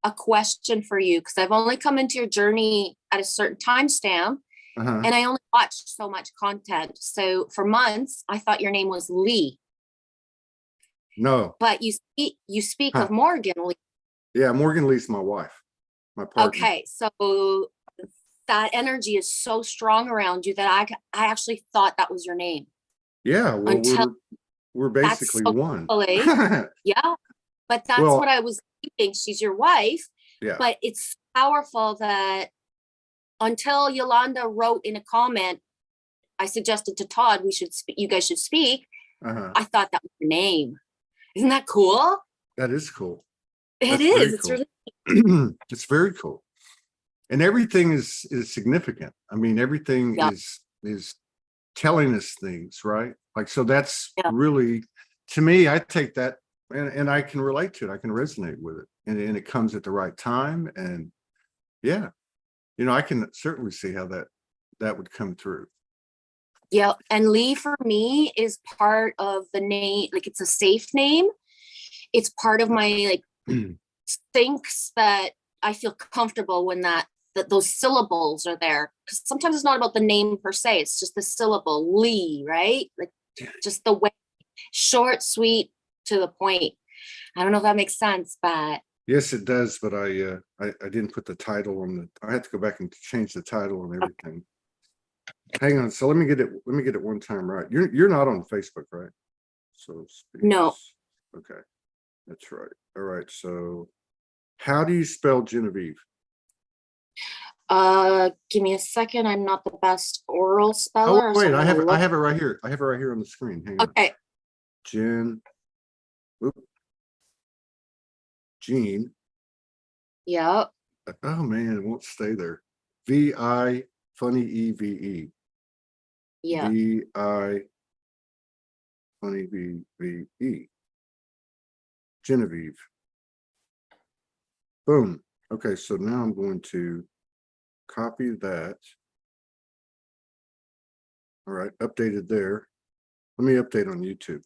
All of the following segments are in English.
a question for you, because I've only come into your journey at a certain timestamp, and I only watched so much content. So for months, I thought your name was Lee. No. But you speak of Morgan Lee. Yeah, Morgan Lee's my wife, my partner. Okay, so that energy is so strong around you that I actually thought that was your name. Yeah, well, we're basically one. Yeah, but that's what I was thinking. She's your wife. Yeah. But it's powerful that until Yolanda wrote in a comment, I suggested to Todd, you guys should speak. I thought that was your name. Isn't that cool? That is cool. It is. It's really it's very cool. And everything is significant. I mean, everything is telling us things, right? Like, so that's really, to me, I take that and I can relate to it. I can resonate with it. And it comes at the right time. And yeah, you know, I can certainly see how that would come through. Yeah. And Lee for me is part of the name, like it's a safe name. It's part of my thinks that I feel comfortable when that those syllables are there. Because sometimes it's not about the name per se, it's just the syllable Lee, right? Like just the way, short, sweet, to the point. I don't know if that makes sense, but yes, it does. But I didn't put the title on I had to go back and change the title and everything. Hang on. So let me get it one time right. You're not on Facebook, right? So no. Okay, that's right. All right. So how do you spell Genevieve? Give me a second. I'm not the best oral speller. Oh wait, I have it right here. I have it right here on the screen. Hang on. Okay. Jean. Yeah. Oh man, it won't stay there. V-I funny E-V-E. Yeah. V-I funny V-V-E. Genevieve. Boom. Okay, so now I'm going to copy that. All right, updated there. Let me update on YouTube.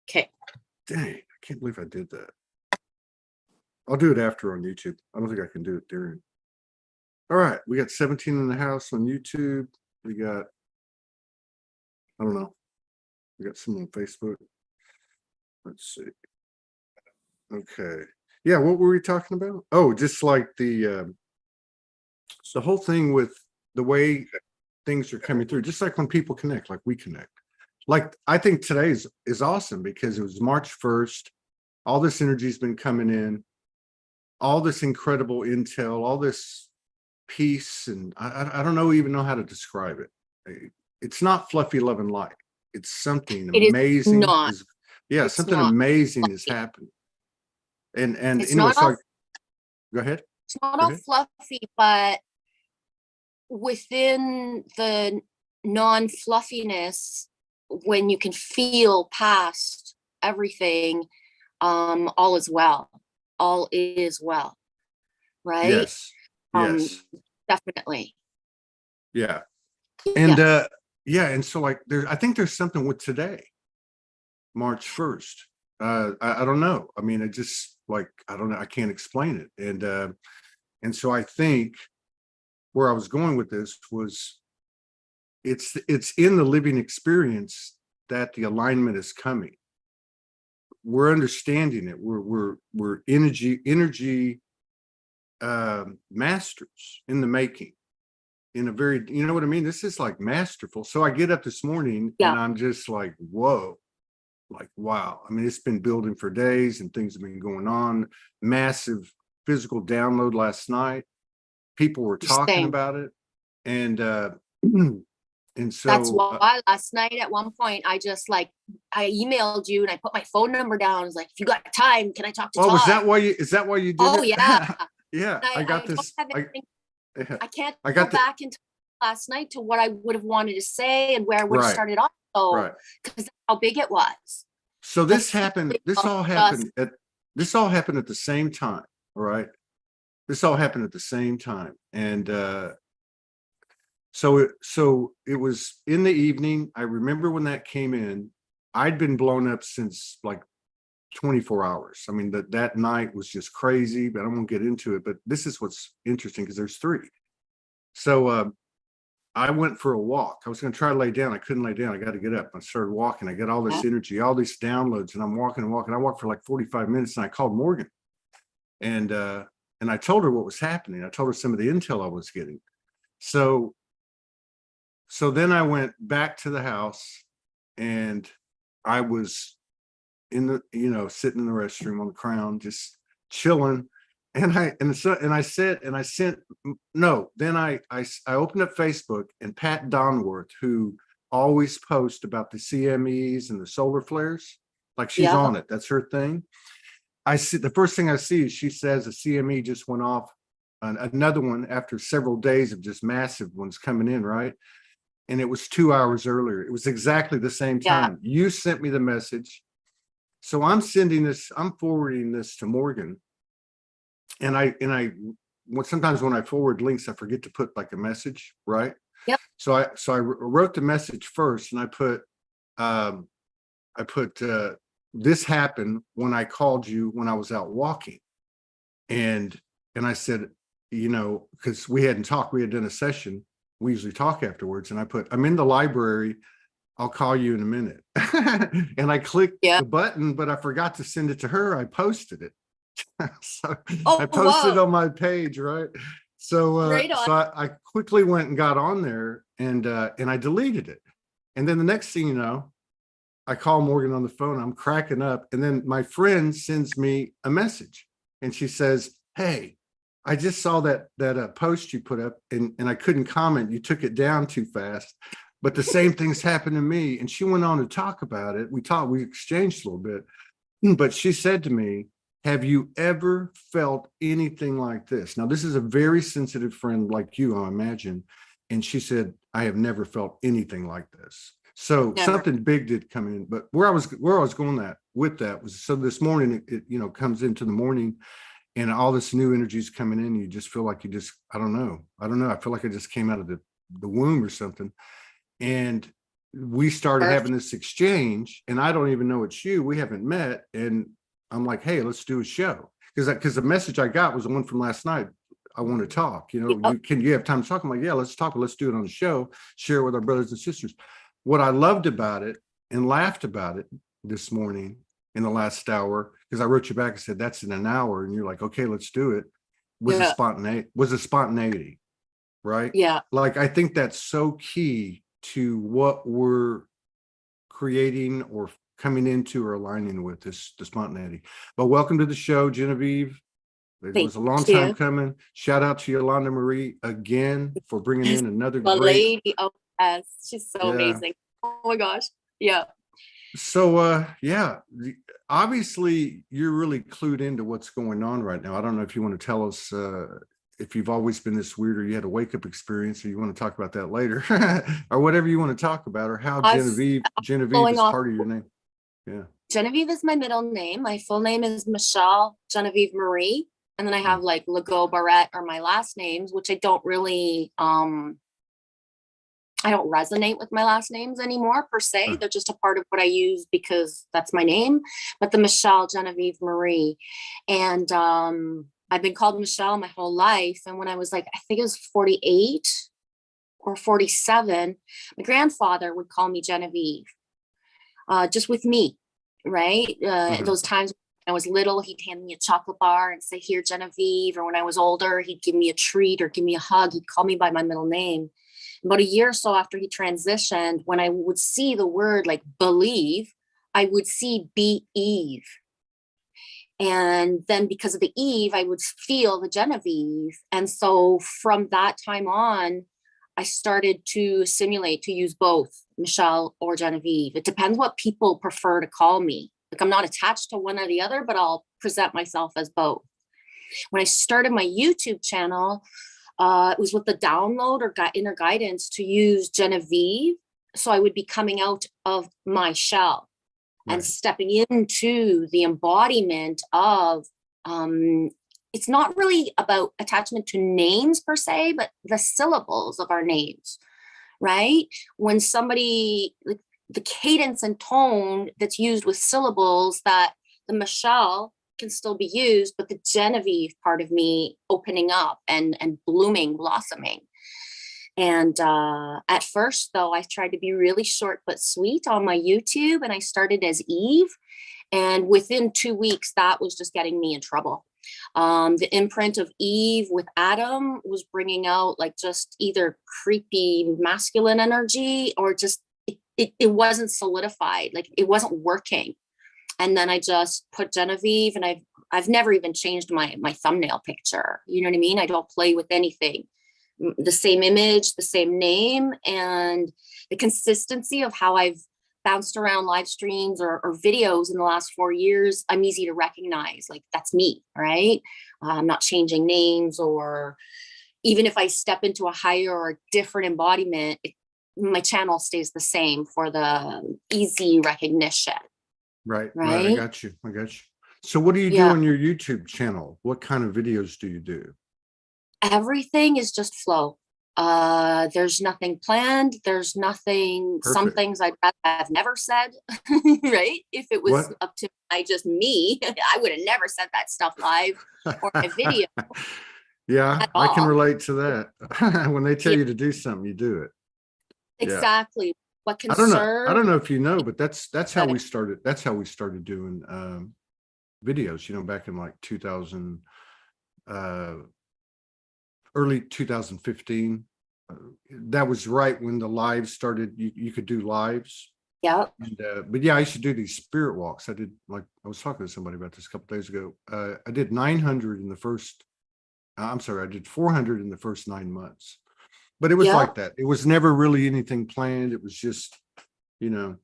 Okay. Dang, I can't believe I did that. I'll do it after on YouTube. I don't think I can do it during. All right, we got 17 in the house on YouTube. We got, I don't know. We got some on Facebook. Let's see. Okay. Yeah, what were we talking about? Oh, just like the whole thing with the way things are coming through, just like when people connect, like we connect. Like, I think today is awesome because it was March 1st. All this energy's been coming in, all this incredible intel, all this peace, and I don't even know how to describe it. It's not fluffy love and light. It's something amazing. Something amazing is happening. And it's anyway, so go ahead. It's not all fluffy, but within the non-fluffiness, when you can feel past everything, all is well. All is well. Right? Yes. Yes. Definitely. Yeah. And and so like I think there's something with today, March 1st. I don't know. I mean, it just like, I don't know. I can't explain it. And so I think where I was going with this was it's in the living experience that the alignment is coming. We're understanding it. We're energy masters in the making, in a very, you know what I mean? This is like masterful. So I get up this morning and I'm just like, whoa. Like, wow. I mean, it's been building for days and things have been going on. Massive physical download last night. People were talking about it. And so that's why last night at one point I emailed you and I put my phone number down. I was like, if you got time, can I talk to Todd? Is that why you did it? Oh yeah. Yeah. I got this. I can't go back into last night to what I would have wanted to say and where I would have started off. So because that's how big it was. So this happened. This all happened at the same time. All right. This all happened at the same time. And so it was in the evening. I remember when that came in. I'd been blown up since like 24 hours. I mean, that night was just crazy, but I won't get into it. But this is what's interesting because there's three. So I went for a walk. I was going to try to lay down. I couldn't lay down. I got to get up. I started walking. I got all this energy, all these downloads, and I'm walking and walking. I walked for like 45 minutes, and I called Morgan, and I told her what was happening. I told her some of the intel I was getting. So then I went back to the house, and I was in the, sitting in the restroom on the crown, just chilling. And I opened up Facebook, and Pat Donworth, who always posts about the CMEs and the solar flares, like she's on it. That's her thing. I see the first thing I see is she says a CME just went off, another one after several days of just massive ones coming in, right? And it was 2 hours earlier. It was exactly the same time. You sent me the message. So I'm forwarding this to Morgan. And sometimes when I forward links, I forget to put like a message, right? Yep. So I wrote the message first, and I put this happened when I called you when I was out walking, and I said, because we hadn't talked, we had done a session. We usually talk afterwards, and I put, I'm in the library. I'll call you in a minute. And I clicked the button, but I forgot to send it to her. I posted it. So I posted on my page, right? So I quickly went and got on there, and I deleted it. And then the next thing you know, I call Morgan on the phone. I'm cracking up, and then my friend sends me a message, and she says, "Hey, I just saw that post you put up, and I couldn't comment. You took it down too fast, but the same things happened to me." And she went on to talk about it. We exchanged a little bit, but she said to me, "Have you ever felt anything like this?" Now, this is a very sensitive friend like you, I imagine. And she said, "I have never felt anything like this." So something big did come in. But where I was going with that was, so this morning, it comes into the morning, and all this new energy is coming in. You just feel like I don't know. I feel like I just came out of the womb or something. And we started having this exchange, and I don't even know it's you. We haven't met. And I'm like, "Hey, let's do a show." Because the message I got was the one from last night. I want to talk, you have time to talk? I'm like, "Yeah, let's talk, but let's do it on the show, share it with our brothers and sisters." What I loved about it and laughed about it this morning in the last hour, because I wrote you back and said, "That's in an hour." And you're like, "Okay, let's do it." Was a spontaneity, right? Yeah. Like, I think that's so key to what we're creating or coming into or aligning with, the spontaneity. But welcome to the show, Genevieve. It was a long time coming. Shout out to Yolanda Marie again for bringing in another great lady. Oh, yes, she's so amazing. Oh my gosh. Yeah. So obviously you're really clued into what's going on right now. I don't know if you want to tell us if you've always been this weird, or you had a wake-up experience, or you want to talk about that later, or whatever you want to talk about, or how Genevieve is part of your name. Yeah. Genevieve is my middle name. My full name is Michelle Genevieve Marie. And then I have like Legault Barrette are my last names, which I don't really, I don't resonate with my last names anymore per se. They're just a part of what I use because that's my name. But the Michelle Genevieve Marie. And I've been called Michelle my whole life. And when I was like, I think it was 48 or 47, my grandfather would call me Genevieve, just with me, right? Those times when I was little, he'd hand me a chocolate bar and say, "Here, Genevieve." Or when I was older, he'd give me a treat or give me a hug. He'd call me by my middle name. About a year or so after he transitioned, when I would see the word like believe, I would see be Eve. And then because of the Eve, I would feel the Genevieve. And so from that time on, I started to simulate to use both Michelle or Genevieve. It depends what people prefer to call me. Like, I'm not attached to one or the other, but I'll present myself as both. When I started my YouTube channel, it was with the download or inner guidance to use Genevieve. So I would be coming out of my shell and stepping into the embodiment of, it's not really about attachment to names per se, but the syllables of our names, right? When somebody, like the cadence and tone that's used with syllables, that the Michelle can still be used, but the Genevieve part of me opening up and blooming, blossoming. And at first, though, I tried to be really short but sweet on my YouTube, and I started as Eve. And within 2 weeks, that was just getting me in trouble. The imprint of Eve with Adam was bringing out like just either creepy masculine energy, or just it wasn't solidified, like it wasn't working. And then I just put Genevieve, and I've never even changed my thumbnail picture. You know what I mean? I don't play with anything. The same image, the same name, and the consistency of how I've bounced around live streams or videos in the last 4 years, I'm easy to recognize. Like, that's me, right? I'm not changing names, or even if I step into a higher or different embodiment, my channel stays the same for the easy recognition. Right. I got you. So what do you do on your YouTube channel? What kind of videos do you do? Everything is just flow. There's nothing planned. There's nothing. Perfect. Some things I'd rather have never said, right? If it was up to me, I would have never said that stuff live or in a video. Yeah, I can relate to that. When they tell you to do something, you do it. Exactly. What can I don't know if you know, but that's how we started. That's how we started doing videos, you know, back in like 2000, early 2015. That was right when the lives started. You could do lives. Yeah. But yeah, I used to do these spirit walks. I did, like, I was talking to somebody about this a couple days ago. I did 900 in the first, I'm sorry, I did 400 in the first 9 months. But it was like that. It was never really anything planned. It was just, you know,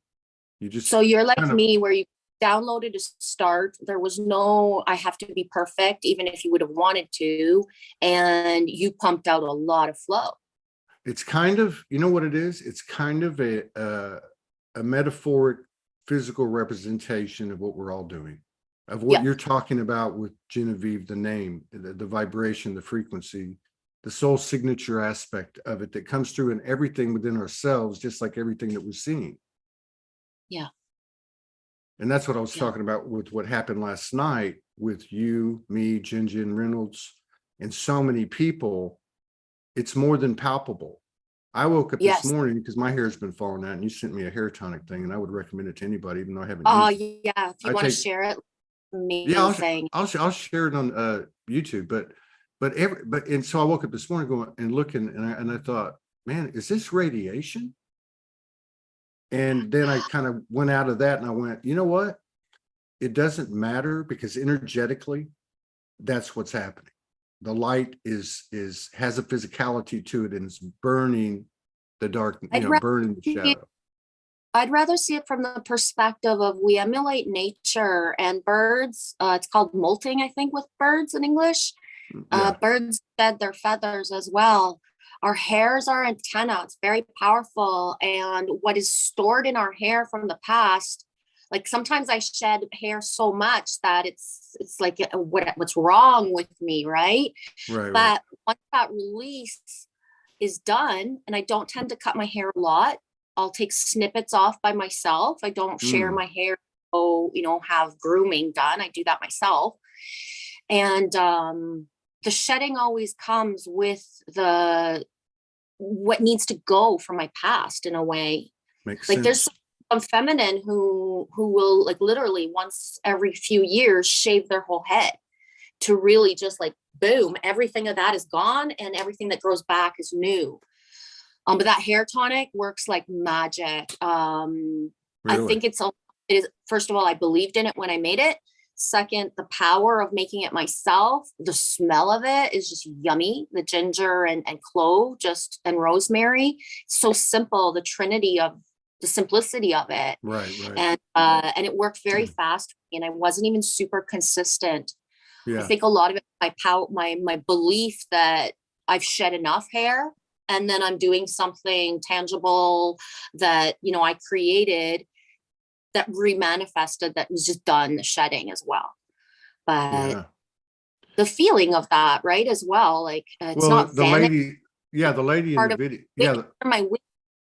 you just. So you're like me, where you downloaded to start. There was no, I have to be perfect, even if you would have wanted to. And you pumped out a lot of flow. It's kind of, you know what it is? It's kind of a metaphoric physical representation of what we're all doing, of what you're talking about with Genevieve, the name, the vibration, the frequency, the soul signature aspect of it that comes through in everything within ourselves, just like everything that we're seeing. Yeah. And that's what I was talking about with what happened last night with you, me, Jen Reynolds, and so many people. It's more than palpable. I woke up this morning because my hair has been falling out, and you sent me a hair tonic thing, and I would recommend it to anybody, even though I haven't used it. Yeah. If you want to share it, I'll share it on YouTube. And so I woke up this morning going and looking, and I thought, man, is this radiation? And then I kind of went out of that, and I went, you know what? It doesn't matter, because energetically, that's what's happening. The light has a physicality to it, and it's burning the dark, burning the shadow. I'd rather see it from the perspective of, we emulate nature and birds. It's called molting, I think, with birds in English. Birds shed their feathers as well. Our hairs are antenna. It's very powerful. And what is stored in our hair from the past, like sometimes I shed hair so much that it's like, what's wrong with me, right? But once that release is done, and I don't tend to cut my hair a lot, I'll take snippets off by myself. I don't share my hair, have grooming done. I do that myself. And the shedding always comes with what needs to go from my past, in a way. Makes like sense. There's some feminine who will, like, literally once every few years shave their whole head to really just like, boom, everything of that is gone, and everything that grows back is new. But that hair tonic works like magic. Really? I think it is, first of all, I believed in it when I made it. Second, the power of making it myself. The smell of it is just yummy. The ginger and clove, and rosemary. It's so simple. The trinity of the simplicity of it. Right. And it worked very fast, and I wasn't even super consistent. I think a lot of it, my belief that I've shed enough hair, and then I'm doing something tangible that, I created, that remanifested, that was just done, the shedding as well. But the feeling of that, right, as well, like, it's not the lady in the video, my wig,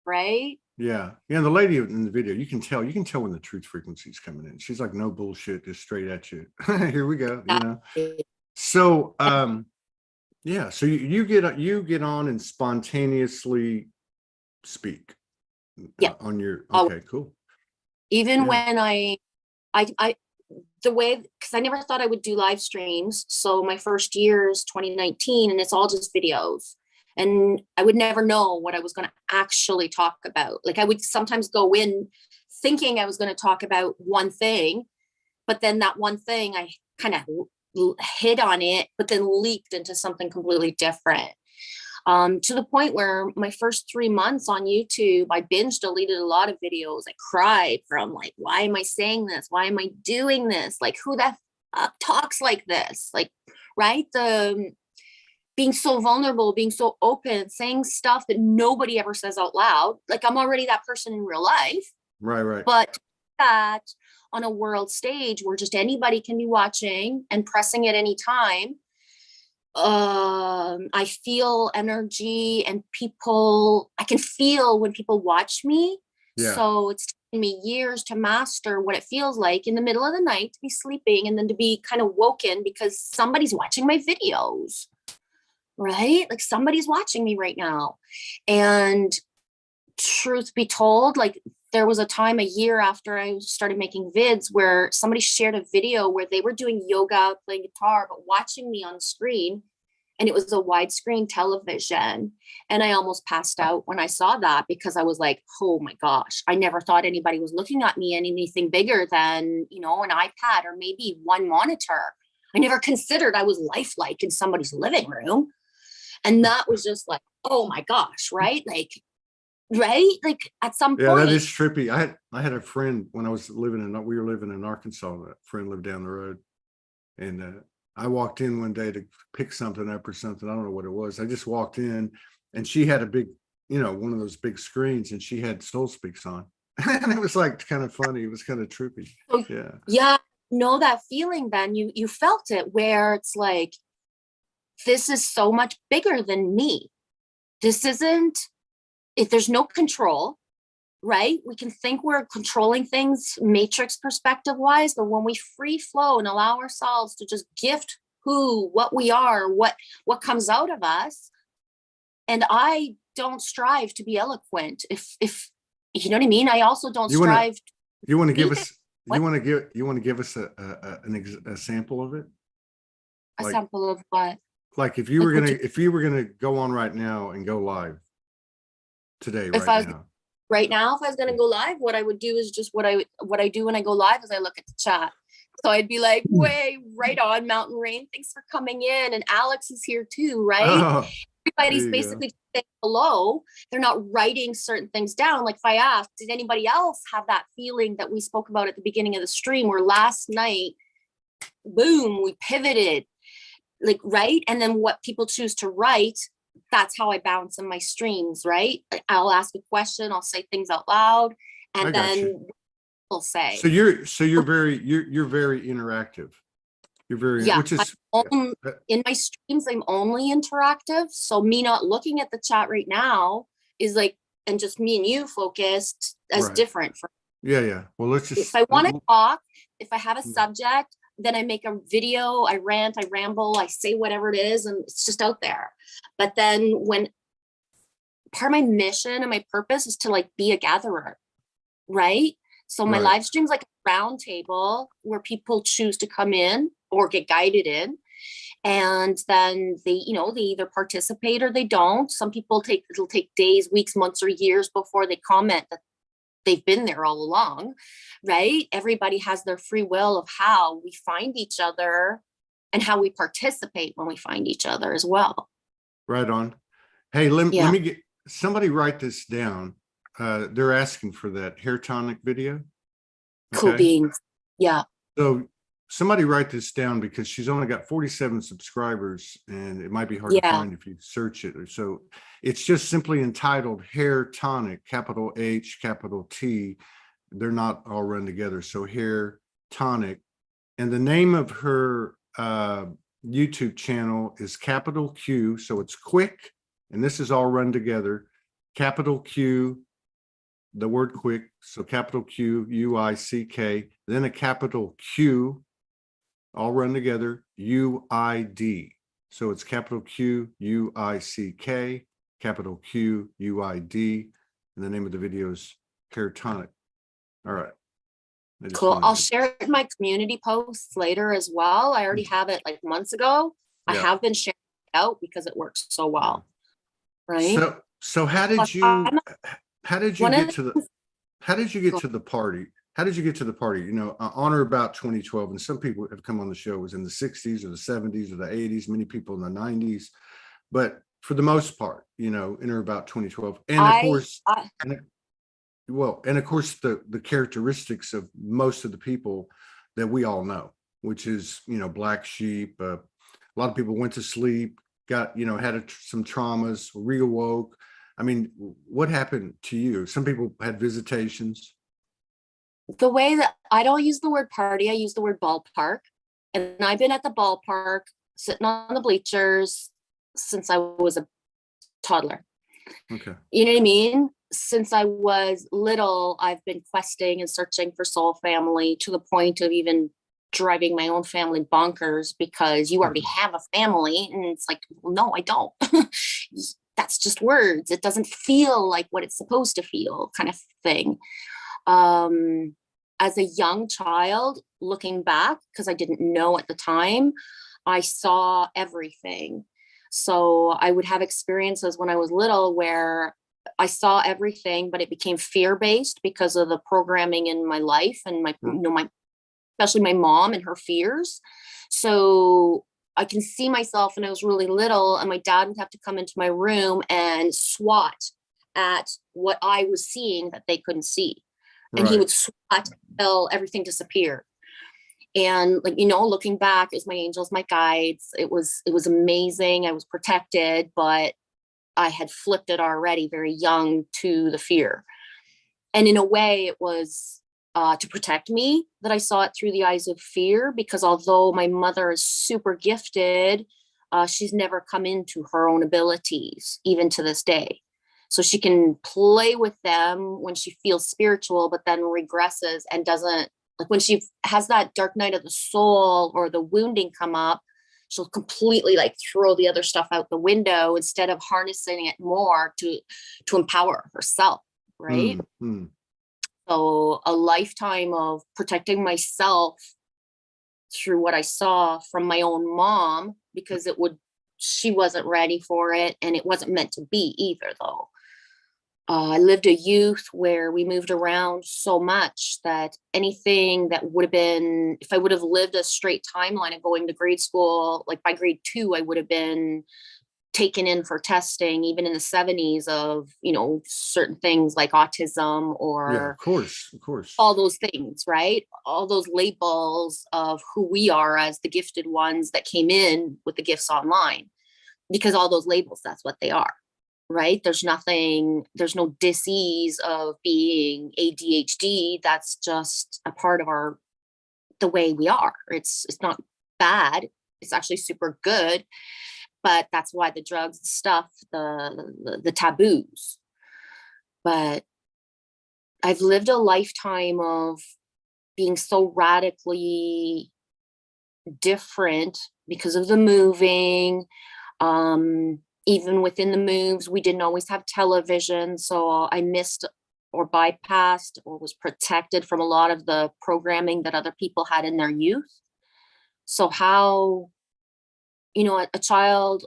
right? Yeah. Yeah. The lady in the video, you can tell when the truth frequency is coming in. She's like, no bullshit, just straight at you. Here we go. You know? So, yeah. So you get on and spontaneously speak Yeah. on your, Oh, okay, cool. even Yeah. when I the way, because I never thought I would do live streams. So my first year is 2019 and it's all just videos. And I would never know what I was going to actually talk about. Like I would sometimes go in thinking I was going to talk about one thing, but then that one thing I kind of hit on it, but then leaped into something completely different. To the point where my first 3 months on YouTube, I binge deleted a lot of videos. I cried from like, why am I saying this? Why am I doing this? Like, who the fuck talks like this? Like, right? The being so vulnerable, being so open, saying stuff that nobody ever says out loud. Like, I'm already that person in real life. Right, right. But that on a world stage where just anybody can be watching and pressing at any time, I feel energy and I can feel when people watch me. Yeah. So it's taken me years to master what it feels like in the middle of the night to be sleeping and then to be kind of woken because somebody's watching my videos, right? Like somebody's watching me right now. And truth be told, like there was a time a year after I started making vids where somebody shared a video where they were doing yoga, playing guitar, but watching me on the screen. And it was a widescreen television. And I almost passed out when I saw that because I was like, oh my gosh, I never thought anybody was looking at me and anything bigger than, you know, an iPad or maybe one monitor. I never considered I was lifelike in somebody's living room. And that was just like, oh my gosh, right? Like, right? Like at some Yeah, point. that is trippy. I had a friend when I was we were living in Arkansas. A friend lived down the road, and I walked in one day to pick something up or something. I don't know what it was. I just walked in, and she had a big, one of those big screens, and she had SoulSpeaks on, and it was like kind of funny. It was kind of trippy. Yeah. Yeah. Know that feeling then you felt it where it's like, this is so much bigger than me. This isn't, if there's no control, right? We can think we're controlling things matrix perspective wise, but when we free flow and allow ourselves to just gift what we are, what comes out of us. And I don't strive to be eloquent. If you know what I mean? I also don't strive. You want to give us, you want to give us a sample of it? A sample of what? Like if you were gonna go on right now and go live today, right now, if I was going to go live, what I would do is just what I do when I go live is I look at the chat. So I'd be like, way right on, Mountain Rain. Thanks for coming in. And Alex is here too, right? Oh, everybody's basically saying hello. They're not writing certain things down. Like if I asked, did anybody else have that feeling that we spoke about at the beginning of the stream where last night, boom, we pivoted, like, right? And then what people choose to write, that's how I bounce in my streams, right? I'll ask a question, I'll say things out loud, and then we'll say. So you're very interactive. You're very, yeah, which is in my streams, I'm only interactive. So me not looking at the chat right now is like, and just me and you focused as different. Yeah. Well, let's just. If I want to talk, if I have a subject, then I make a video, I rant, I ramble, I say whatever it is, and it's just out there. But then when part of my mission and my purpose is to like be a gatherer, right? So my live stream's like a round table where people choose to come in or get guided in. And then they either participate or they don't. Some people it'll take days, weeks, months, or years before they comment that they've been there all along, right? Everybody has their free will of how we find each other and how we participate when we find each other as well. Right on. Hey, let me get somebody write this down. They're asking for that hair tonic video. Okay? Cool beans. Yeah. So somebody write this down because she's only got 47 subscribers and it might be hard to find if you search it. So it's just simply entitled Hair Tonic, capital H, capital T. They're not all run together. So Hair Tonic. And the name of her YouTube channel is capital Q. So it's quick. And this is all run together. Capital Q the word quick. So capital Q, UICK, then a capital Q, all run together, UID. So it's capital Q, UICK, capital Q, UID. And the name of the video is Hair Tonic. All right. Cool. I'll share it in my community posts later as well. I already have it like months ago. I have been sharing it out because it works so well. Right. So how did you get to the party? How did you get to the party? You know, on or about 2012, and some people have come on the show, it was in the 60s or the 70s or the 80s, many people in the 90s. But for the most part, you know, in or about 2012. And of course, the characteristics of most of the people that we all know, which is, you know, black sheep. A lot of people went to sleep, got, you know, had some traumas, reawoke. I mean, what happened to you? Some people had visitations. The way that I don't use the word party, I use the word ballpark. And I've been at the ballpark sitting on the bleachers since I was a toddler. Okay. You know what I mean? Since I was little, I've been questing and searching for soul family to the point of even driving my own family bonkers because you already have a family. And it's like, well, no, I don't. That's just words. It doesn't feel like what it's supposed to feel, kind of thing. As a young child, looking back, because I didn't know at the time, I saw everything. So I would have experiences when I was little where I saw everything, but it became fear-based because of the programming in my life and my, you know, especially my mom and her fears. So I can see myself when I was really little, and my dad would have to come into my room and swat at what I was seeing that they couldn't see. And he would swat till everything disappeared. And like, you know, looking back, is my angels, my guides. It was amazing. I was protected, but I had flipped it already very young to the fear. And in a way, it was to protect me that I saw it through the eyes of fear, because although my mother is super gifted, she's never come into her own abilities, even to this day. So she can play with them when she feels spiritual, but then regresses and doesn't, like when she has that dark night of the soul or the wounding come up, she'll completely like throw the other stuff out the window instead of harnessing it more to empower herself. Right. Mm-hmm. So a lifetime of protecting myself through what I saw from my own mom, because she wasn't ready for it. And it wasn't meant to be either, though. I lived a youth where we moved around so much that anything that would have been, if I would have lived a straight timeline of going to grade school, like by grade 2, I would have been taken in for testing, even in the 70s, of, you know, certain things like autism or of course, all those things, right? All those labels of who we are as the gifted ones that came in with the gifts online, because all those labels, that's what they are. Right? There's no disease of being ADHD. That's just a part of the way we are. It's not bad. It's actually super good. But that's why the drugs, stuff, the taboos. But I've lived a lifetime of being so radically different because of the moving. Even within the moves, we didn't always have television. So I missed or bypassed or was protected from a lot of the programming that other people had in their youth. So how, you know, a child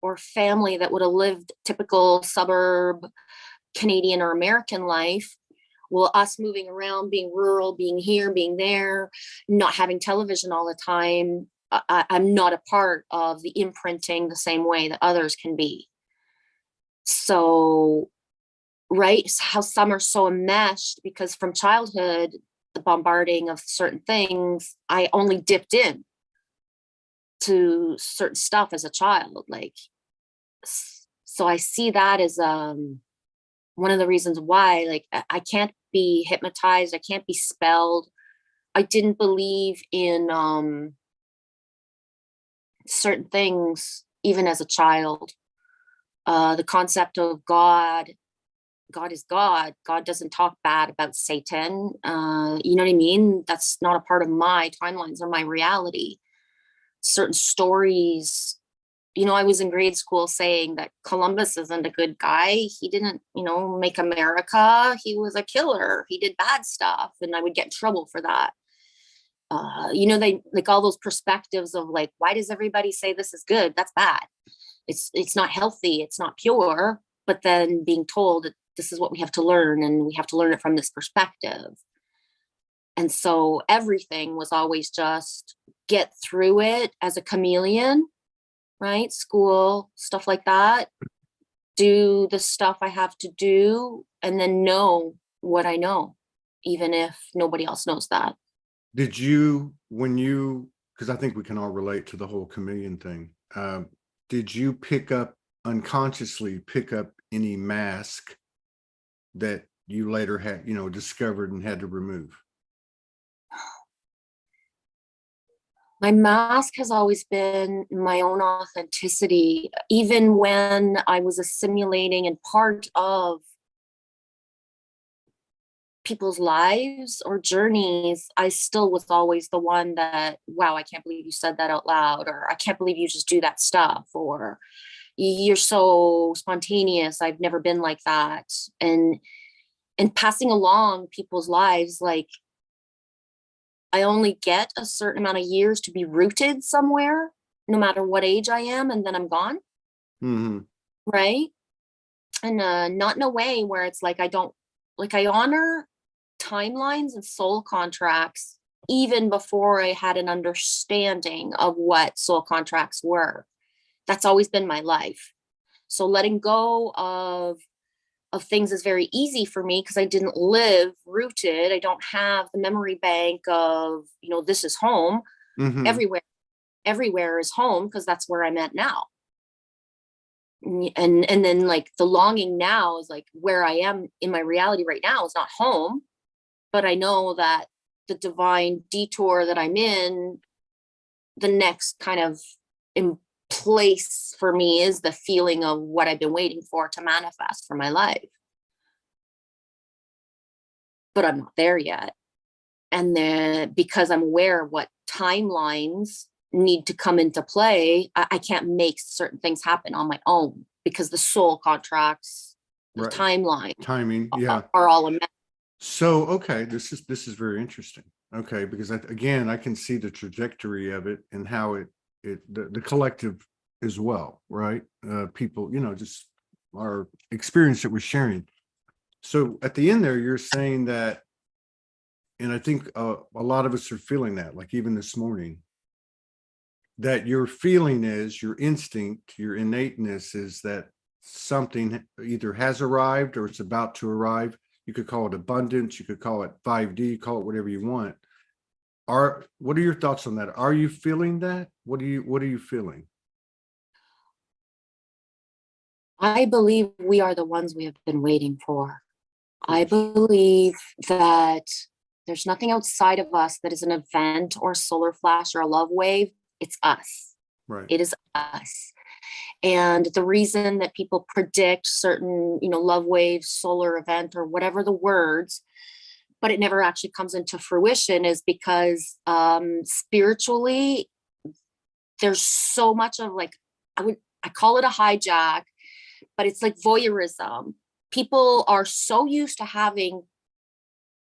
or family that would have lived typical suburb Canadian or American life, well, us moving around, being rural, being here, being there, not having television all the time, I'm not a part of the imprinting the same way that others can be. So, right, how some are so enmeshed, because from childhood, the bombarding of certain things, I only dipped in to certain stuff as a child. Like, so I see that as one of the reasons why, like, I can't be hypnotized, I can't be spelled. I didn't believe in certain things even as a child. The concept of God God is God. God doesn't talk bad about Satan. You know what I mean? That's not a part of my timelines or my reality. Certain stories, you know, I was in grade school saying that Columbus isn't a good guy. He didn't, you know, make America. He was a killer. He did bad stuff. And I would get in trouble for that. You know, they like all those perspectives of like, why does everybody say this is good? That's bad. It's not healthy. It's not pure. But then being told that this is what we have to learn, and we have to learn it from this perspective. And so everything was always just get through it as a chameleon, right? School, stuff like that. Do the stuff I have to do, and then know what I know, even if nobody else knows that. Did you, when you, because I think we can all relate to the whole chameleon thing, did you unconsciously pick up any mask that you later had, you know, discovered and had to remove? My mask has always been my own authenticity. Even when I was assimilating and part of people's lives or journeys, I still was always the one that, wow, I can't believe you said that out loud, or I can't believe you just do that stuff, or you're so spontaneous. I've never been like that. And passing along people's lives, like, I only get a certain amount of years to be rooted somewhere, no matter what age I am, and then I'm gone. Mm-hmm. Right. And not in a way where it's like, I honor timelines and soul contracts even before I had an understanding of what soul contracts were. That's always been my life. So letting go of things is very easy for me because I didn't live rooted. I don't have the memory bank of, you know, this is home. Mm-hmm. Everywhere is home, because that's where I'm at now. And then like the longing now is like where I am in my reality right now is not home, but I know that the divine detour that I'm in, the next kind of in place for me is the feeling of what I've been waiting for to manifest for my life. But I'm not there yet. And then because I'm aware of what timelines need to come into play, I can't make certain things happen on my own, because the soul contracts, the Right. timing, yeah, are all a mess. So, okay, this is very interesting. Okay, because again, I can see the trajectory of it and how the collective as well, right? People, you know, just our experience that we're sharing. So at the end there, you're saying that, and I think a lot of us are feeling that, like even this morning, that your feeling is, your instinct, your innateness is that something either has arrived or it's about to arrive. You could call it abundance, you could call it 5D, call it whatever you want. What are your thoughts on that? Are you feeling that? What are you feeling? I believe we are the ones we have been waiting for. I believe that there's nothing outside of us that is an event or a solar flash or a love wave. It's us. Right. It is us. And the reason that people predict certain, you know, love waves, solar event, or whatever the words, but it never actually comes into fruition, is because spiritually, there's so much of like, I call it a hijack, but it's like voyeurism. People are so used to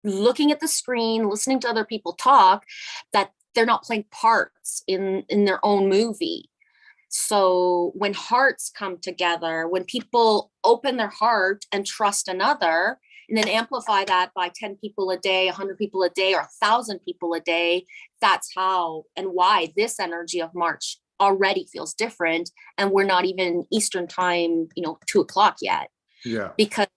looking at the screen, listening to other people talk, that they're not playing parts in their own movie. So when hearts come together, when people open their heart and trust another, and then amplify that by 10 people a day, 100 people a day, or 1,000 people a day, that's how and why this energy of March already feels different. And we're not even Eastern time, 2:00 yet. Yeah. Because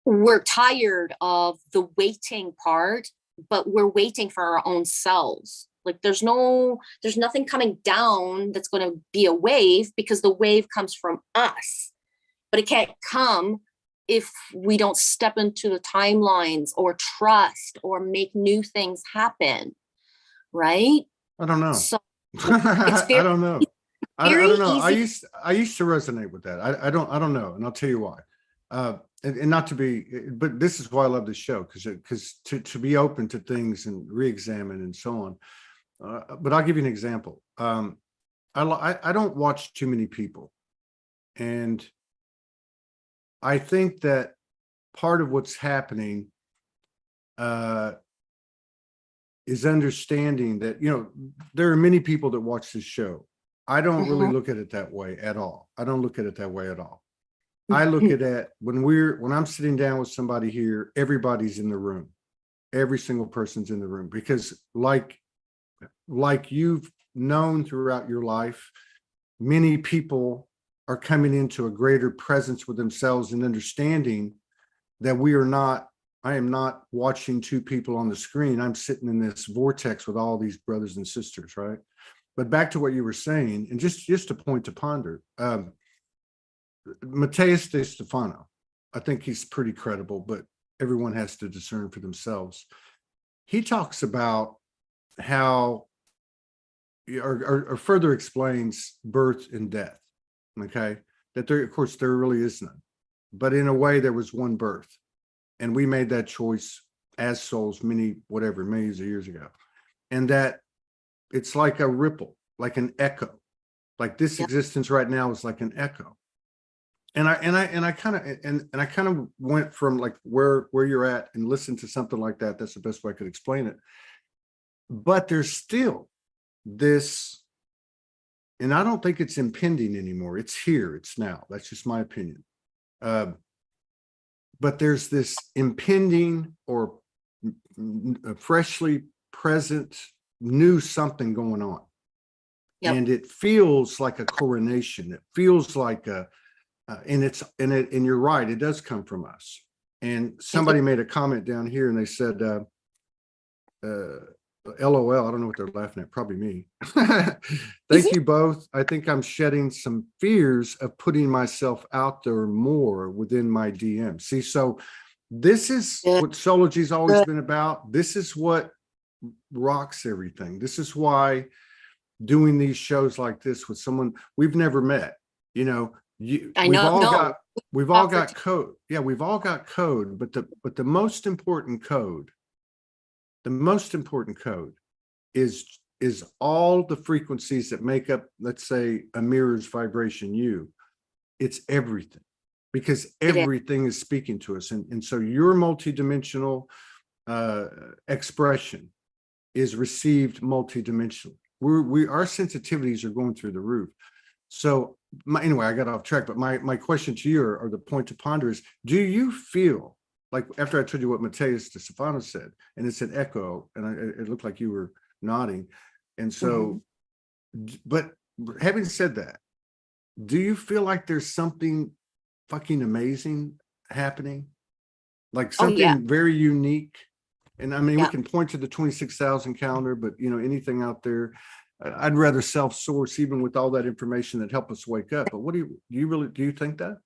we're tired of the waiting part, but we're waiting for our own selves. Like there's nothing coming down that's going to be a wave, because the wave comes from us, but it can't come if we don't step into the timelines or trust or make new things happen. Right? I don't know. So I don't know. I don't know. Easy. I used to resonate with that. I don't know. And I'll tell you why. and not to be, but this is why I love this show, because to be open to things and re-examine and so on. But I'll give you an example. I don't watch too many people, and I think that part of what's happening is understanding that, there are many people that watch this show. I don't really look at it that way at all. I don't look at it that way at all. I look at it when I'm sitting down with somebody here, everybody's in the room. Every single person's in the room, because like you've known throughout your life, many people are coming into a greater presence with themselves and understanding that I am not watching two people on the screen. I'm sitting in this vortex with all these brothers and sisters, right? But back to what you were saying, and just a point to ponder, Matthias De Stefano, I think he's pretty credible, but everyone has to discern for themselves. He talks about how, or further explains birth and death, okay? That there, of course, there really is none. But in a way, there was one birth. And we made that choice as souls millions of years ago. And that it's like a ripple, like an echo. Like this existence right now is like an echo. And I kind of went from like where you're at and listened to something like that. That's the best way I could explain it. But there's still this, and I don't think it's impending anymore. It's here, it's now. That's just my opinion. But there's this impending or freshly present new something going on. Yep. And it feels like a coronation. It feels like and you're right, it does come from us. And somebody made a comment down here and they said, LOL, I don't know what they're laughing at, probably me. Thank you both. I think I'm shedding some fears of putting myself out there more within my DM. See, so this is what Soulogy's always been about. This is what rocks everything. This is why doing these shows like this with someone we've never met, we've all got code. Yeah, we've all got code, but the most important code is all the frequencies that make up, let's say, a mirror's vibration U. It's everything, because everything is speaking to us. And so your multidimensional expression is received multidimensionally. Our sensitivities are going through the roof. So anyway, I got off track, but my question to you, or the point to ponder is, do you feel like, after I told you what Matthias De Stefano said, and it's an echo, and it looked like you were nodding. And so, but having said that, do you feel like there's something fucking amazing happening? Like something very unique? And I mean, we can point to the 26,000 calendar, but anything out there, I'd rather self-source, even with all that information that help us wake up. But do you think that?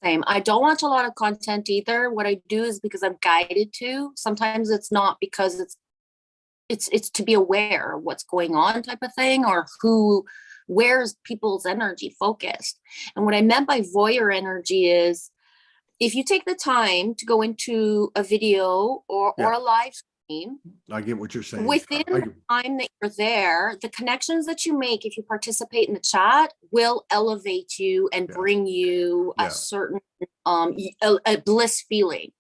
Same. I don't watch a lot of content either. What I do is because I'm guided to. Sometimes it's not because it's to be aware of what's going on type of thing, or where's people's energy focused. And what I meant by voyeur energy is, if you take the time to go into a video or a live stream, I get what you're saying. Within the time that you're there, the connections that you make, if you participate in the chat, will elevate you and bring you a certain a bliss feeling.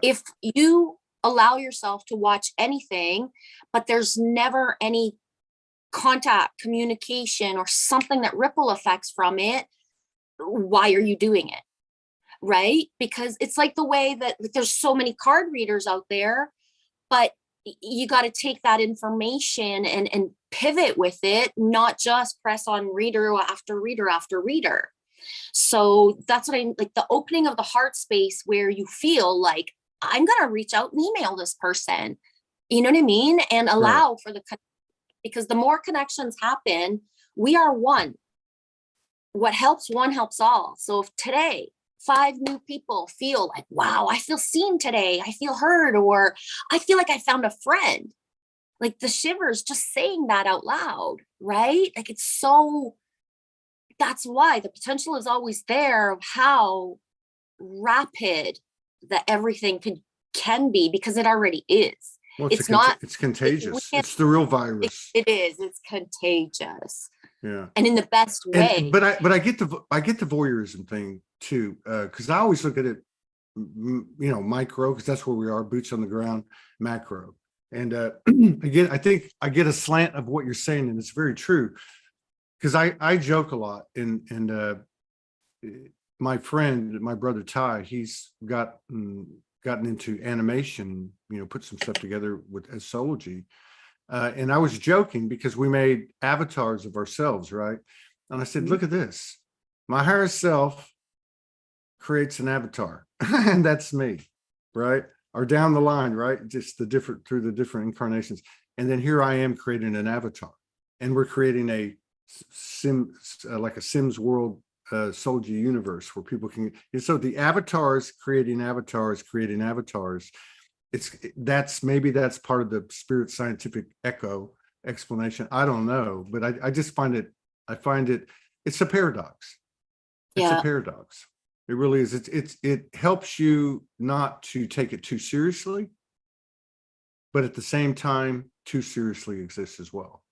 If you allow yourself to watch anything, but there's never any contact, communication, or something that ripple effects from it, why are you doing it? Right? Because it's like the way that there's so many card readers out there, but you got to take that information and pivot with it, not just press on reader after reader after reader. So that's what I like, the opening of the heart space, where you feel like, I'm going to reach out and email this person, you know what I mean? And allow for because the more connections happen, we are one. What helps one helps all. So if today 5 new people feel like, wow, I feel seen today, I feel heard, or I feel like I found a friend, like the shivers just saying that out loud, right? Like that's why the potential is always there of how rapid that everything can be, because it already is. Well, It's not, it's contagious. can't- It's the real virus. it is, it's contagious. Yeah. And in the best way. But I get the voyeurism thing too, because I always look at it, micro, because that's where we are, boots on the ground, macro. And again, I think I get a slant of what you're saying, and it's very true. Because I joke a lot, and my friend, my brother Ty, he's gotten into animation, put some stuff together with Soulogy. And I was joking because we made avatars of ourselves, right? And I said, look at this. My higher self creates an avatar, and that's me, right? Or down the line, right? Just through the different incarnations. And then here I am creating an avatar. And we're creating a like a Sims world, Soulogy universe where people can, and so the avatars creating avatars. Maybe that's part of the spirit scientific explanation. I don't know, but I just find it, it's a paradox. It's a paradox. It really is. It helps you not to take it too seriously, but at the same time, too seriously exists as well.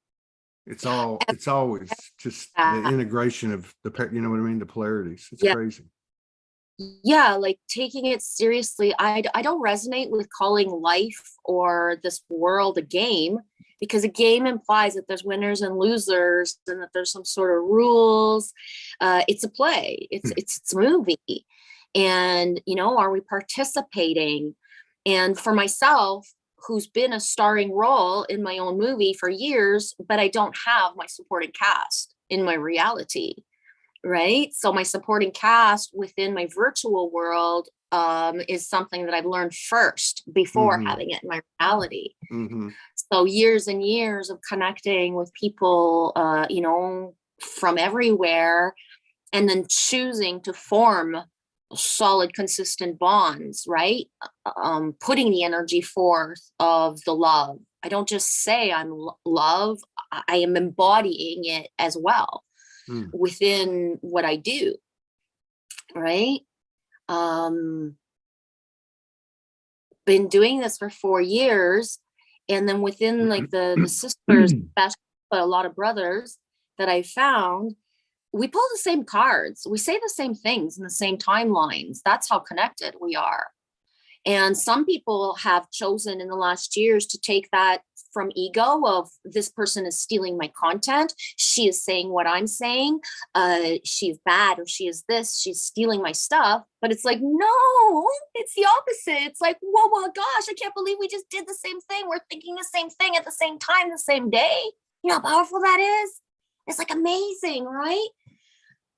It's always just the integration of you know what I mean? The polarities. It's crazy. Yeah, like taking it seriously. I don't resonate with calling life or this world a game, because a game implies that there's winners and losers and that there's some sort of rules. It's a play. It's a movie. And, are we participating? And for myself, who's been a starring role in my own movie for years, but I don't have my supporting cast in my reality. Right. So my supporting cast within my virtual world is something that I've learned first before having it in my reality. So years and years of connecting with people, from everywhere, and then choosing to form solid, consistent bonds, right? Putting the energy forth of the love. I don't just say I'm love, I am embodying it as well. Within what I do, right? Been doing this for 4 years, and then within like the sisters, but a lot of brothers that I found, we pull the same cards, we say the same things in the same timelines. That's how connected we are. And some people have chosen in the last years to take that from ego of, this person is stealing my content. She is saying what I'm saying. She's bad, or she is this, she's stealing my stuff. But it's like, no, it's the opposite. It's like, whoa, gosh, I can't believe we just did the same thing. We're thinking the same thing at the same time, the same day. You know how powerful that is? It's like amazing, right?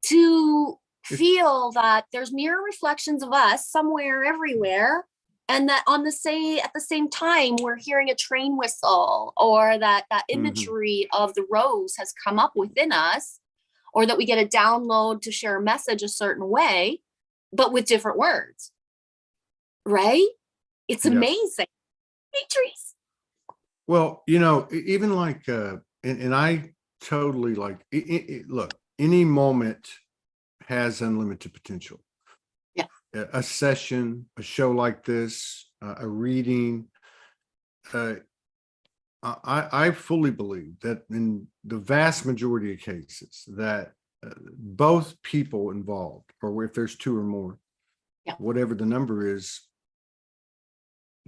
To feel that there's mirror reflections of us somewhere, everywhere. And that at the same time, we're hearing a train whistle, or that imagery of the rose has come up within us, or that we get a download to share a message a certain way, but with different words, right? It's amazing. Patrice. Well, even like, and I totally like, look, any moment has unlimited potential. A session, a show like this, a reading. I fully believe that in the vast majority of cases that both people involved, or if there's 2 or more, whatever the number is,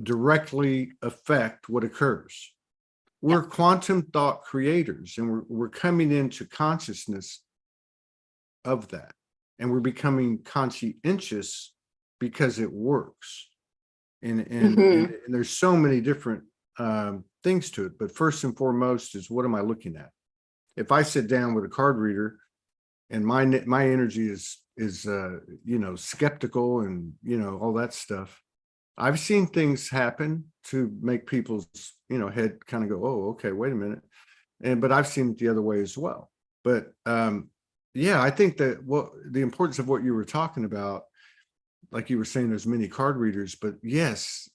directly affect what occurs. We're quantum thought creators, and we're coming into consciousness of that, and we're becoming conscientious because it works. And there's so many different things to it, but first and foremost is, what am I looking at? If I sit down with a card reader and my energy is skeptical and all that stuff, I've seen things happen to make people's head kind of go, oh, okay, wait a minute. But I've seen it the other way as well. But I think that the importance of what you were talking about, like you were saying, there's many card readers, but yes,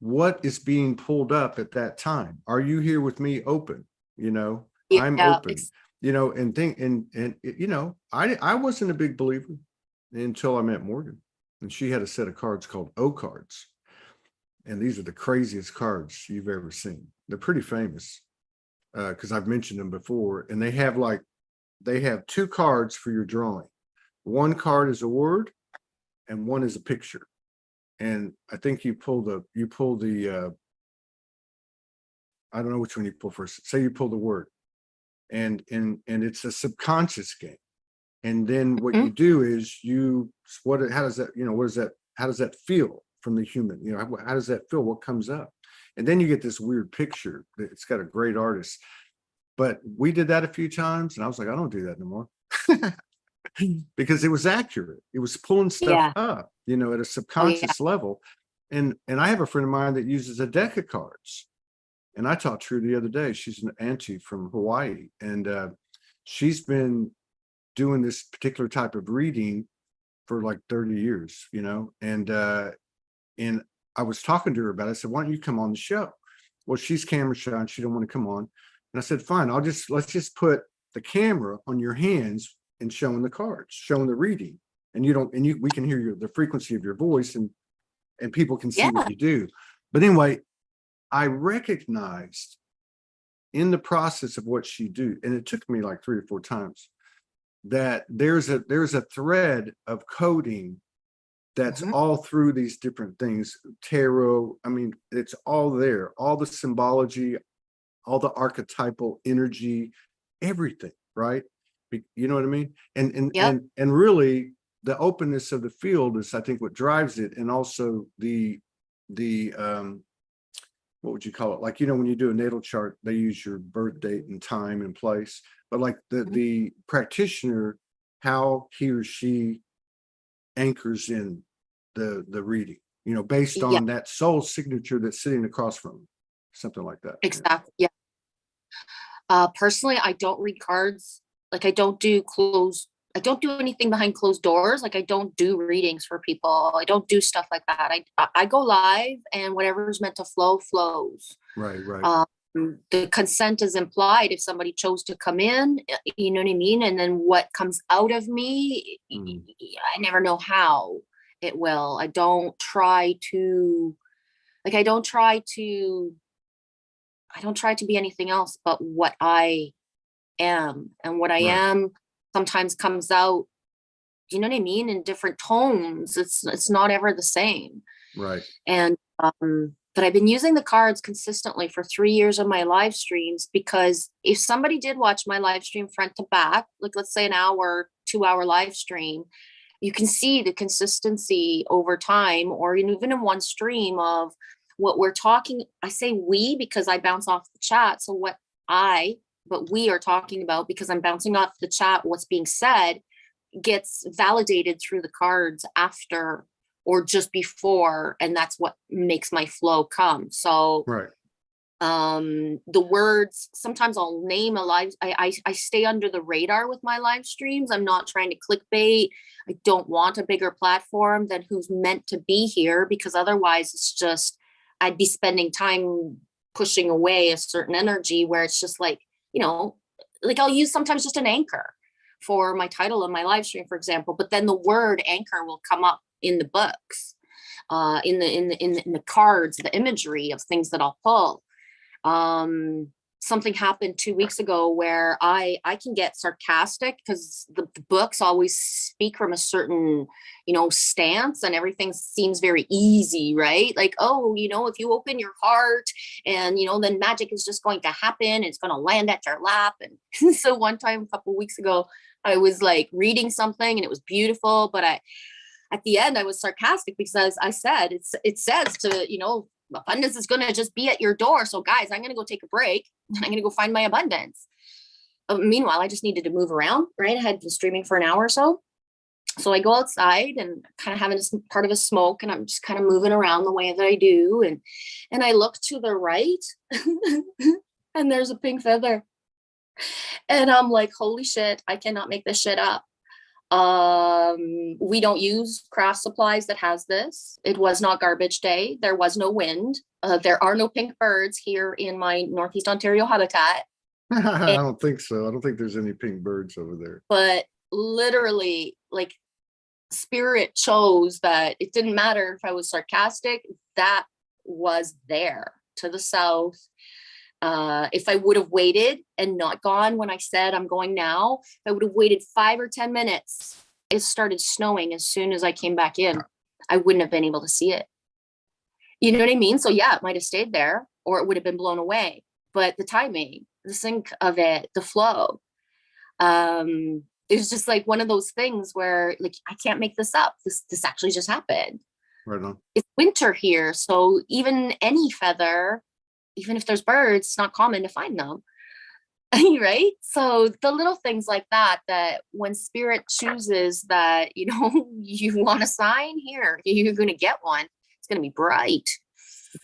what is being pulled up at that time? Are you here with me? Open, I'm open, and I wasn't a big believer until I met Morgan. and she had a set of cards called O cards. And these are the craziest cards you've ever seen. They're pretty famous because I've mentioned them before. And they have two cards for your drawing. One card is a word and one is a picture. And I think you pull the I don't know which one you pull first. Say you pull the word, and it's a subconscious game. And then what you do is how does that feel from the human? How does that feel? What comes up? And then you get this weird picture. It's got a great artist. But we did that a few times, and I was like, I don't do that no more. Because it was accurate. It was pulling stuff up, at a subconscious level. And I have a friend of mine that uses a deck of cards. And I talked to her the other day. She's an auntie from Hawaii, and she's been doing this particular type of reading for like 30 years, and I was talking to her about it. I said, why don't you come on the show? Well, she's camera shy and she don't want to come on. And I said, fine, let's just put the camera on your hands and showing the cards, showing the reading. And we can hear the frequency of your voice, and people can see what you do. But anyway, I recognized in the process of what she do, and it took me like 3 or 4 times, that there's a thread of coding that's all through these different things. Tarot, I mean, it's all there, all the symbology, all the archetypal energy, everything, right? You know what I mean? And really the openness of the field is, I think, what drives it. And also the what would you call it? Like, when you do a natal chart, they use your birth date and time and place, but like the practitioner, how he or she anchors in the reading, based on that soul signature that's sitting across from them, something like that. Exactly. Yeah. Personally, I don't read cards. Like, I don't do anything behind closed doors. Like, I don't do readings for people. I don't do stuff like that. I go live, and whatever's meant to flow flows. Right. The consent is implied if somebody chose to come in, you know what I mean? And then what comes out of me, I never know how it will. I don't try to be anything else but what I am. And what I am sometimes comes out, you know what I mean, in different tones. It's not ever the same. Right. And but I've been using the cards consistently for 3 years of my live streams, because if somebody did watch my live stream front to back, like let's say an hour, 2-hour live stream, you can see the consistency over time, or even in one stream, of what we're talking. I say we because I bounce off the chat. So but we are talking about, because I'm bouncing off the chat, what's being said gets validated through the cards after or just before, and that's what makes my flow come. So the words, sometimes I'll name a live, I stay under the radar with my live streams. I'm not trying to clickbait. I don't want a bigger platform than who's meant to be here, because otherwise it's just, I'd be spending time pushing away a certain energy where it's just like, like I'll use sometimes just an anchor for my title of my live stream, for example, but then the word anchor will come up in the books, in the cards, the imagery of things that I'll pull. Something happened 2 weeks ago where I can get sarcastic, because the books always speak from a certain, stance, and everything seems very easy, right? Like, if you open your heart and, then magic is just going to happen. It's going to land at your lap. And so one time, a couple of weeks ago, I was like reading something and it was beautiful, but at the end I was sarcastic, because I said, it says to, abundance is going to just be at your door. So guys, I'm going to go take a break and I'm going to go find my abundance. Meanwhile, I just needed to move around, right? I had been streaming for an hour or so. So I go outside and kind of having part of a smoke, and I'm just kind of moving around the way that I do. And I look to the right and there's a pink feather. And I'm like, holy shit, I cannot make this shit up. We don't use craft supplies that has this. It was not garbage day. There was no wind. There are no pink birds here in my Northeast Ontario habitat. I don't think so. I don't think there's any pink birds over there. But literally, like, spirit chose that it didn't matter if I was sarcastic, that was there to the south. If I would have waited and not gone when I said I'm going now, if I would have waited 5 or 10 minutes, it started snowing as soon as I came back in. I wouldn't have been able to see it. You know what I mean? So yeah, it might have stayed there or it would have been blown away. But the timing, the sync of it, the flow, it's just like one of those things where like I can't make this up. This actually just happened. Right on. It's winter here, so even any feather, even if there's birds, it's not common to find them. Right? So the little things like that, that when spirit chooses that, you know, you want a sign here, you're going to get one. It's going to be bright.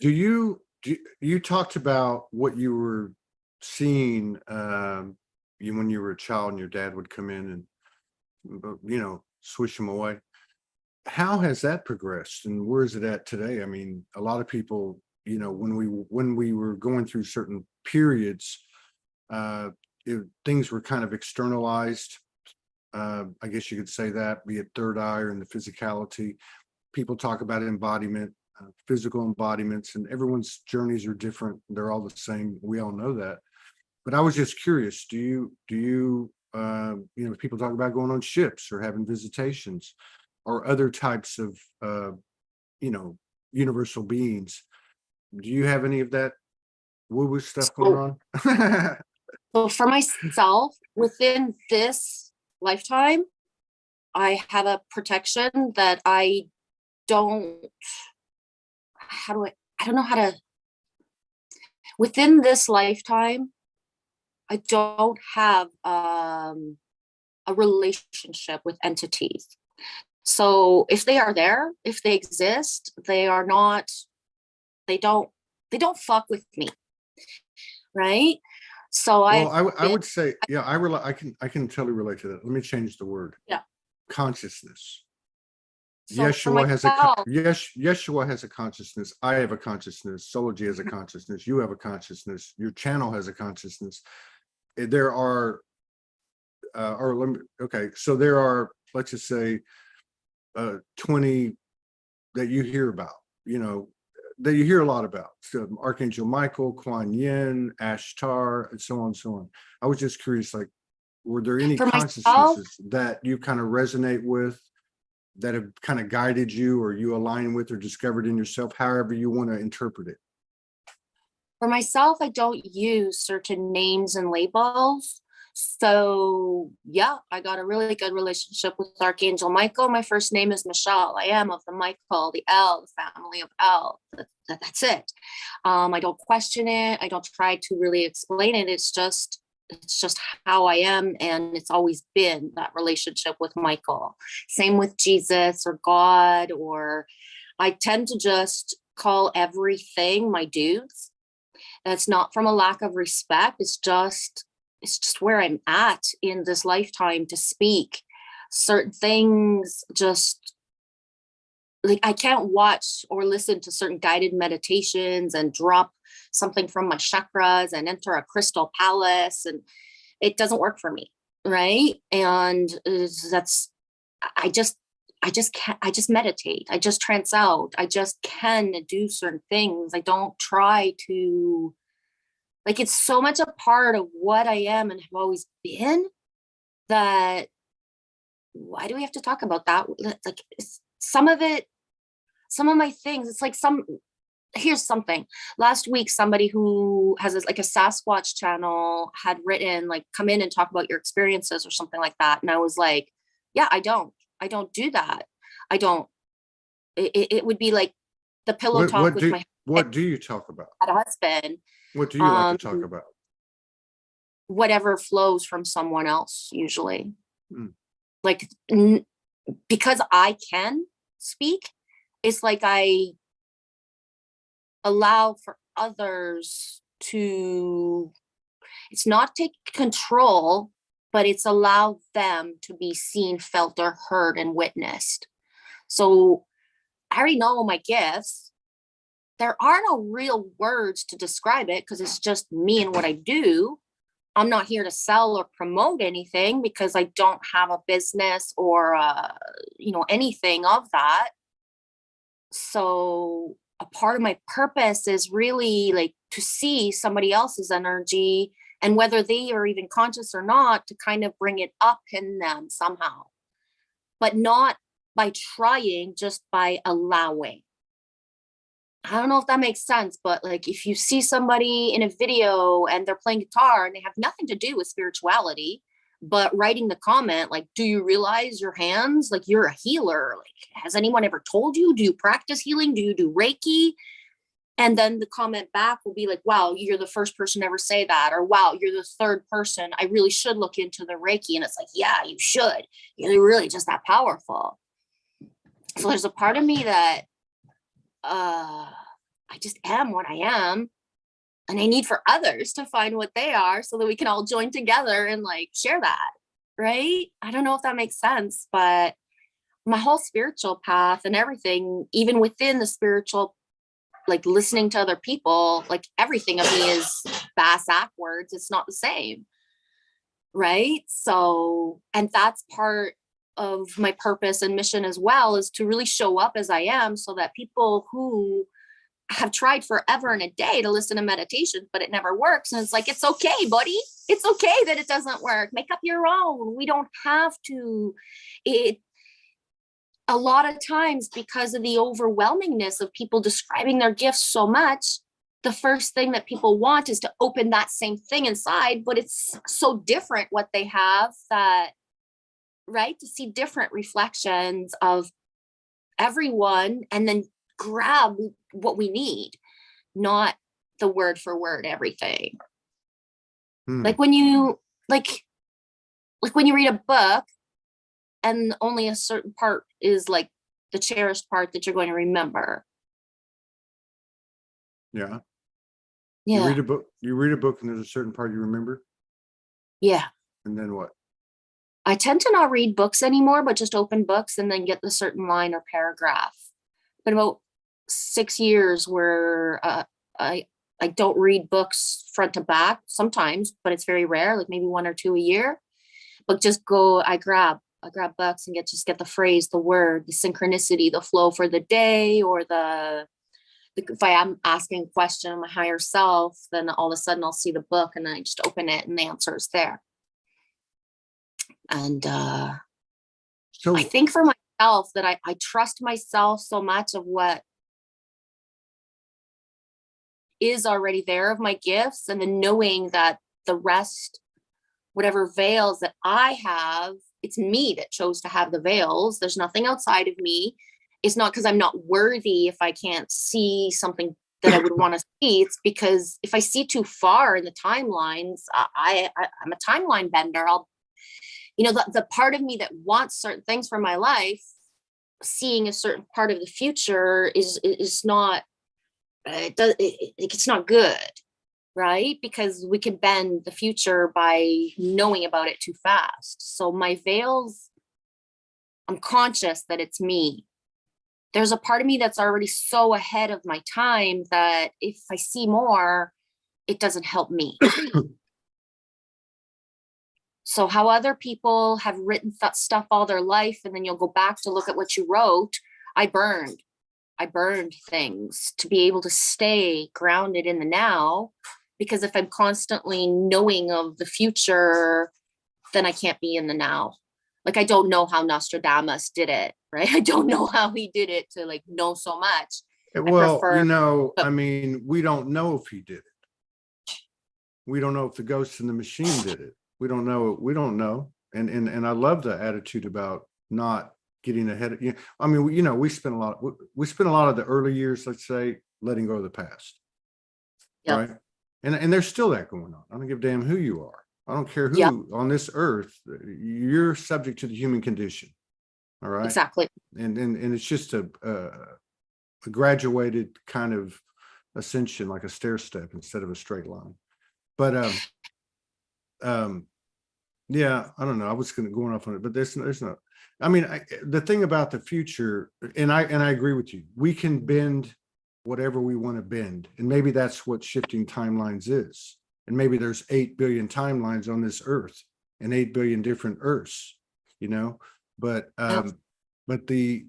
You talked about what you were seeing when you were a child and your dad would come in and, you know, swish them away. How has that progressed and where is it at today? I mean, a lot of people, you know, when we were going through certain periods, things were kind of externalized. I guess you could say that, be it third eye or in the physicality. People talk about embodiment, physical embodiments, and everyone's journeys are different. They're all the same. We all know that. But I was just curious, do you, you know, people talk about going on ships or having visitations or other types of, you know, universal beings. Do you have any of that woo-woo stuff going on? So for myself, within this lifetime, I have a protection that I don't, I don't know how to, within this lifetime, I don't have a relationship with entities. So if they are there, if they exist, they are not, they don't fuck with me. Right? So I would say, yeah, I can totally relate to that. Let me change the word. Yeah. Consciousness. So Yeshua has a consciousness. I have a consciousness. Soulogy has a consciousness. You have a consciousness. Your channel has a consciousness. There are, so there are, let's just say, 20 that you hear about, you know, that you hear a lot about. So Archangel Michael, Kuan Yin, Ashtar, and so on and so on. I was just curious, like, were there any consciousnesses that you kind of resonate with, that have kind of guided you or you align with or discovered in yourself, however you want to interpret it? For myself, I don't use certain names and labels. So yeah, I got a really good relationship with Archangel Michael. My first name is Michelle. I am of the Michael, the L, the family of L. That's it. I don't question it. I don't try to really explain it. It's just how I am. And it's always been that relationship with Michael. Same with Jesus or God, or I tend to just call everything my dudes. That's not from a lack of respect. It's just where I'm at in this lifetime to speak certain things. Just like I can't watch or listen to certain guided meditations and drop something from my chakras and enter a crystal palace, and it doesn't work for me, right? And I just can't. I just meditate. I just trance out. I just can do certain things. I don't try to, like, it's so much a part of what I am and have always been that why do we have to talk about that? Like some of my things, it's like here's something. Last week, somebody who has like a Sasquatch channel had written, like, come in and talk about your experiences or something like that. And I was like, yeah, I don't do that. I don't, it would be like the pillow talk with my what do you talk about? husband. What do you like to talk about? Whatever flows from someone else, usually. Like, because I can speak, it's like I allow for others to, it's not take control, but it's allow them to be seen, felt, or heard and witnessed. So I already know my gifts. There are no real words to describe it because it's just me and what I do. I'm not here to sell or promote anything because I don't have a business or, anything of that. So a part of my purpose is really like to see somebody else's energy, and whether they are even conscious or not, to kind of bring it up in them somehow, but not by trying, just by allowing. I don't know if that makes sense, but like if you see somebody in a video and they're playing guitar and they have nothing to do with spirituality, but writing the comment, like, do you realize your hands, like you're a healer? Like, has anyone ever told you? Do you practice healing? Do you do Reiki? And then the comment back will be like, wow, you're the first person to ever say that. Or wow, you're the third person. I really should look into the Reiki. And it's like, yeah, you should. You're really just that powerful. So there's a part of me that I just am what I am, and I need for others to find what they are so that we can all join together and like share that, right? I don't know if that makes sense, but my whole spiritual path and everything, even within the spiritual, like listening to other people, like everything of me is bass backwards. It's not the same, right? So, and that's part of my purpose and mission as well, is to really show up as I am, so that people who have tried forever and a day to listen to meditation, but it never works. And it's like, it's okay, buddy. It's okay that it doesn't work. Make up your own. We don't have to. A lot of times, because of the overwhelmingness of people describing their gifts so much, the first thing that people want is to open that same thing inside, but it's so different what they have, that, right, to see different reflections of everyone and then grab what we need, not the word for word everything. Like when you like when you read a book and only a certain part is like the cherished part that you're going to remember. Yeah. Yeah. You read a book and there's a certain part you remember. Yeah. And then what? I tend to not read books anymore, but just open books and then get the certain line or paragraph. But about 6 years where I don't read books front to back sometimes, but it's very rare, like maybe 1 or 2 a year. But just I grab books and get the phrase, the word, the synchronicity, the flow for the day, or if I am asking a question of my higher self, then all of a sudden I'll see the book and then I just open it and the answer is there. And So I think for myself that I trust myself so much of what is already there of my gifts, and then knowing that the rest, whatever veils that I have, it's me that chose to have the veils. There's nothing outside of me. It's not because I'm not worthy if I can't see something that I would want to see. It's because if I see too far in the timelines, I'm a timeline bender. The part of me that wants certain things for my life, seeing a certain part of the future is not, it's not good, right? Because we can bend the future by knowing about it too fast. So my veils, I'm conscious that it's me. There's a part of me that's already so ahead of my time that if I see more, it doesn't help me. So how other people have written stuff all their life, and then you'll go back to look at what you wrote. I burned things to be able to stay grounded in the now, because if I'm constantly knowing of the future, then I can't be in the now. Like, I don't know how Nostradamus did it, right? I don't know how he did it to like know so much. well, I mean, we don't know if he did it. We don't know if the ghost in the machine did it. We don't know. And I love the attitude about not getting ahead of you. I mean, we spent a lot of the early years, let's say, letting go of the past. Yep. Right. And there's still that going on. I don't give a damn who you are. I don't care who on this earth, you're subject to the human condition. All right. Exactly. And it's just a graduated kind of ascension, like a stair step instead of a straight line. But yeah, I don't know. I was going off on it, but there's no. I mean, the thing about the future, and I agree with you. We can bend whatever we want to bend, and maybe that's what shifting timelines is. And maybe there's 8 billion timelines on this earth and 8 billion different earths, you know, but the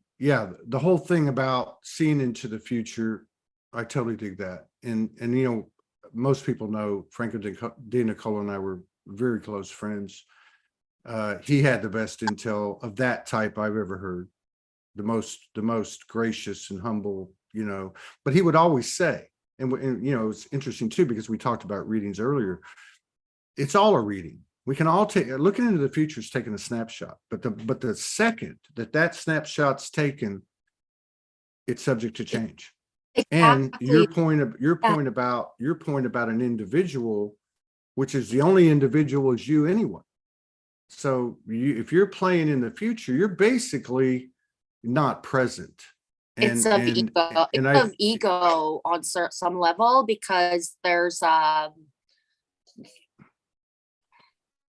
whole thing about seeing into the future, I totally dig that. And you know, most people know Franco De Nicola and I were very close friends. He had the best intel of that type I've ever heard. The most gracious and humble, you know, but he would always say, and you know, it's interesting too, because we talked about readings earlier. It's all a reading. We can all take, looking into the future is taking a snapshot, but the second that snapshot's taken, it's subject to change. Exactly. And your point about an individual, which is the only individual is you anyway. So if you're playing in the future, you're basically not present. It's of ego. It's of ego on some level, because there's go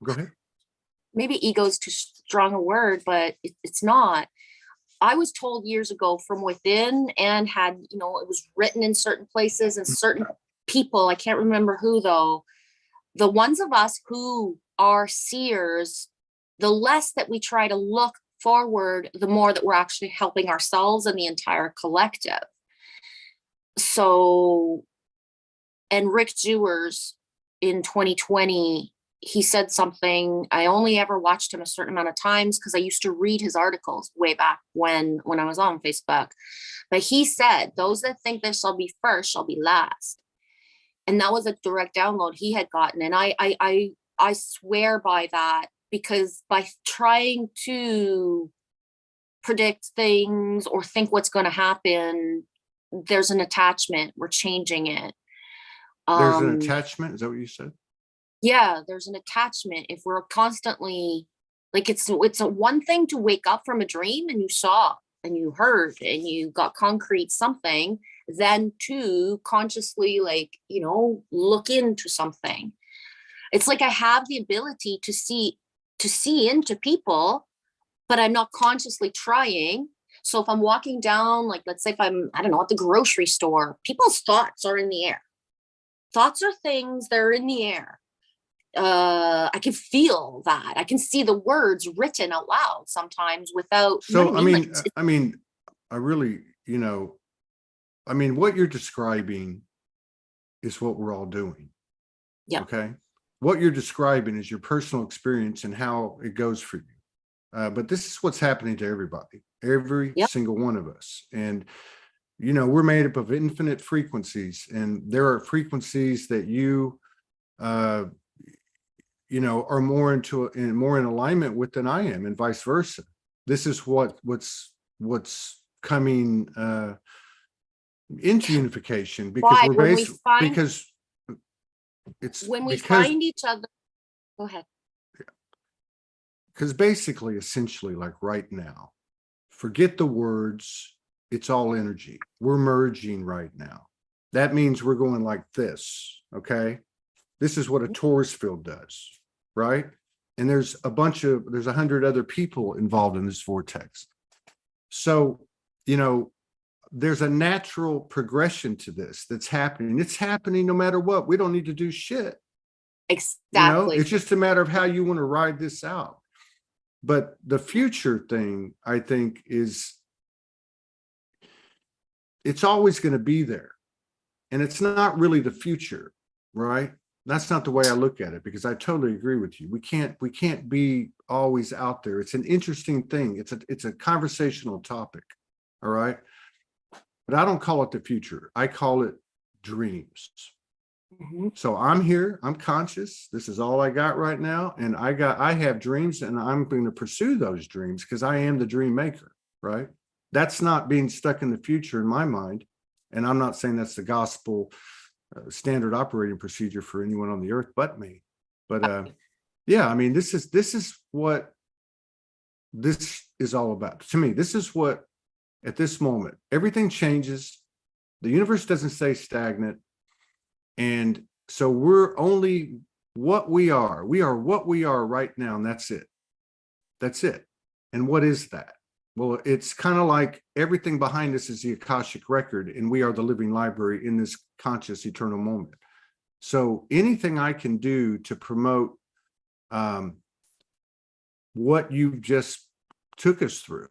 ahead. Maybe ego is too strong a word, but it's not. I was told years ago from within, and had, you know, it was written in certain places and certain people, I can't remember who though, the ones of us who are seers, the less that we try to look forward, the more that we're actually helping ourselves and the entire collective. So, and Rick Jewers in 2020, he said something, I only ever watched him a certain amount of times because I used to read his articles way back when I was on Facebook. But he said, those that think they shall be first shall be last. And that was a direct download he had gotten. And I swear by that, because by trying to predict things or think what's going to happen, there's an attachment. We're changing it. There's an attachment. Is that what you said? Yeah, there's an attachment. If we're constantly, like, it's a one thing to wake up from a dream and you saw and you heard and you got concrete something, then to consciously, like, you know, look into something. It's like I have the ability to see into people, but I'm not consciously trying. So if I'm walking down, like, let's say if I'm, I don't know, at the grocery store, people's thoughts are in the air. Thoughts are things that are in the air. I can feel that. I can see the words written out loud sometimes without. So, you know I mean, I really, you know, I mean, what you're describing is what we're all doing. Yeah. Okay. What you're describing is your personal experience and how it goes for you. But this is what's happening to everybody, every single one of us. And, you know, we're made up of infinite frequencies, and there are frequencies that you know, are more in alignment with than I am, and vice versa. This is what's coming into unification, because we find each other. Go ahead. Because basically, essentially, like right now, forget the words, it's all energy. We're merging right now. That means we're going like this, okay? This is what a torus field does, right? And there's 100 other people involved in this vortex. So, you know, there's a natural progression to this that's happening. It's happening no matter what. We don't need to do shit. Exactly. You know, it's just a matter of how you want to ride this out. But the future thing, I think, is it's always going to be there. And it's not really the future, right? That's not the way I look at it, because I totally agree with you. We can't be always out there. It's an interesting thing. It's a conversational topic. All right. But I don't call it the future. I call it dreams. Mm-hmm. So I'm here, I'm conscious. This is all I got right now. And I have dreams, and I'm going to pursue those dreams because I am the dream maker, right? That's not being stuck in the future in my mind. And I'm not saying that's the gospel standard operating procedure for anyone on the earth but me. But yeah, I mean, this is what this is all about. To me, this is what, at this moment, everything changes. The universe doesn't stay stagnant. And so we're only what we are. We are what we are right now, and that's it. That's it. And what is that? Well, it's kind of like everything behind us is the Akashic record, and we are the living library in this conscious eternal moment. So anything I can do to promote what you just took us through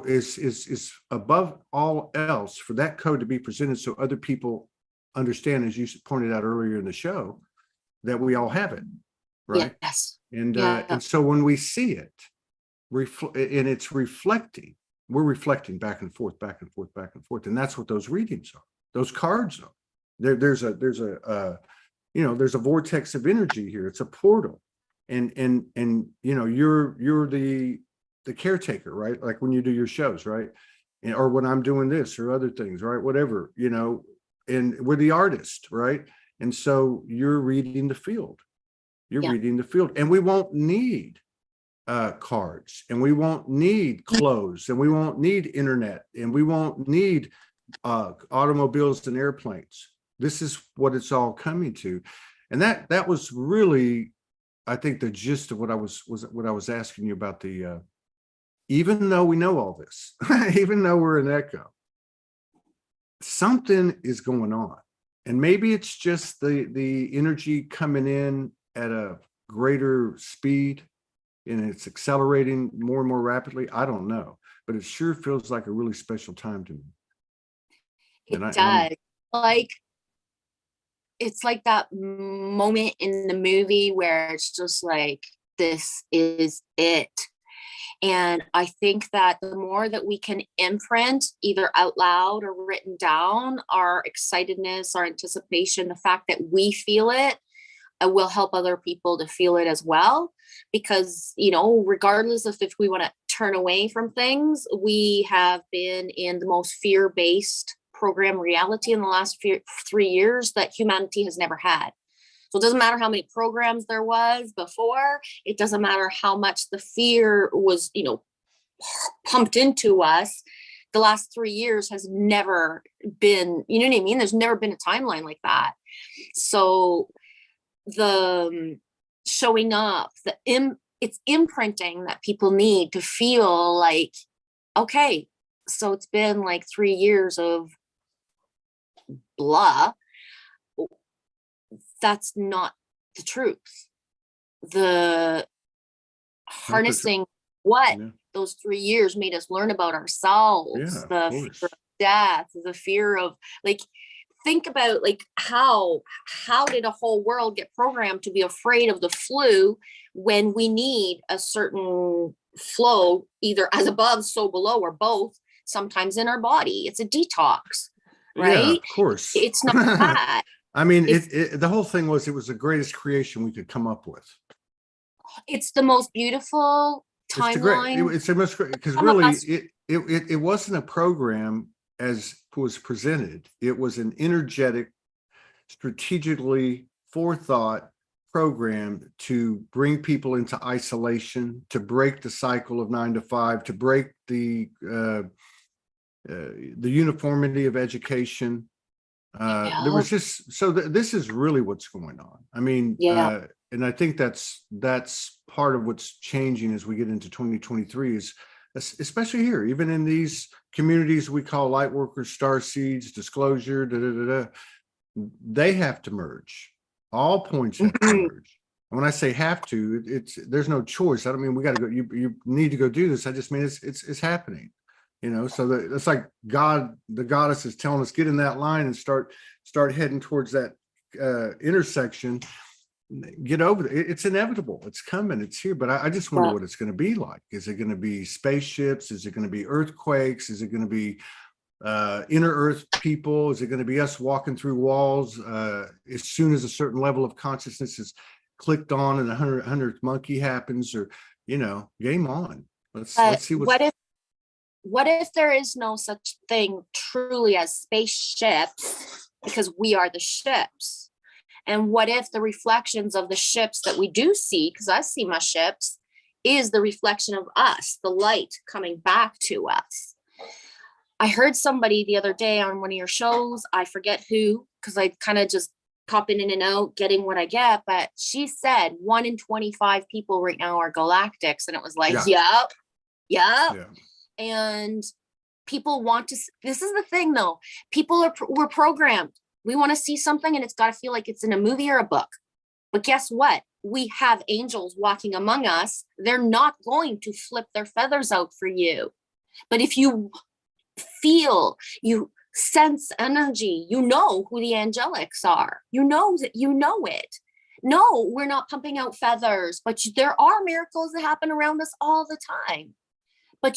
is above all else for that code to be presented so other people understand, as you pointed out earlier in the show, that we all have it, right? Yes. And so when we see it, and it's reflecting, we're reflecting back and forth, back and forth, back and forth, and that's what those readings are. Those cards are. There's a vortex of energy here. It's a portal, and you're the caretaker, right? Like when you do your shows, right? Or when I'm doing this or other things, right? Whatever, and we're the artist, right? And so you're reading the field. You're reading the field, and we won't need cards, and we won't need clothes, and we won't need internet, and we won't need automobiles and airplanes. This is what it's all coming to. And that was really, I think, the gist of what I was asking you about. The even though we know all this, even though we're an echo, something is going on. And maybe it's just the energy coming in at a greater speed, and it's accelerating more and more rapidly. I don't know, but it sure feels like a really special time to me. It does. It's like that moment in the movie where it's just like, this is it. And I think that the more that we can imprint, either out loud or written down, our excitedness, our anticipation, the fact that we feel it, will help other people to feel it as well. Because, regardless of if we want to turn away from things, we have been in the most fear-based program reality in the last 3 years that humanity has never had. So it doesn't matter how many programs there was before. It doesn't matter how much the fear was, pumped into us. The last 3 years has never been, you know what I mean? There's never been a timeline like that. So the showing up, it's imprinting that people need to feel like, okay, so it's been like 3 years of blah. That's not the truth. The harnessing what those 3 years made us learn about ourselves, the fear of death, the fear of, like, think about, like, how did a whole world get programmed to be afraid of the flu when we need a certain flow, either as above, so below, or both, sometimes in our body? It's a detox, right? Yeah, of course. It's not that. I mean, the whole thing was, it was the greatest creation we could come up with. It's the most beautiful timeline. It's the most great, because really it wasn't a program as was presented. It was an energetic, strategically forethought program to bring people into isolation, to break the cycle of 9 to 5, to break the uniformity of education. There was just, so this is really what's going on. I mean, and I think that's part of what's changing as we get into 2023, is especially here, even in these communities we call light workers, star seeds, disclosure, they have to merge. All points have to merge. And when I say have to, there's no choice. I don't mean we got to go, you need to go do this. I just mean it's happening. So it's like God, the goddess, is telling us, get in that line and start heading towards that intersection. Get over it. It's inevitable. It's coming. It's here. But I just wonder what it's going to be like. Is it going to be spaceships? Is it going to be earthquakes? Is it going to be inner earth people? Is it going to be us walking through walls as soon as a certain level of consciousness is clicked on and the 100th monkey happens? Or, game on. Let's see what if there is no such thing truly as spaceships, because we are the ships? And what if the reflections of the ships that we do see, because I see my ships, is the reflection of us, the light coming back to us? I heard somebody the other day on one of your shows, I forget who, because I kind of just popping in and out, getting what I get, but she said 1 in 25 people right now are Galactics. And it was like, yep. And people want to, this is the thing though, we're programmed. We want to see something and it's got to feel like it's in a movie or a book. But guess what? We have angels walking among us. They're not going to flip their feathers out for you. But if you feel, you sense energy, you know who the angelics are. You know that you know it. No, we're not pumping out feathers, but there are miracles that happen around us all the time. But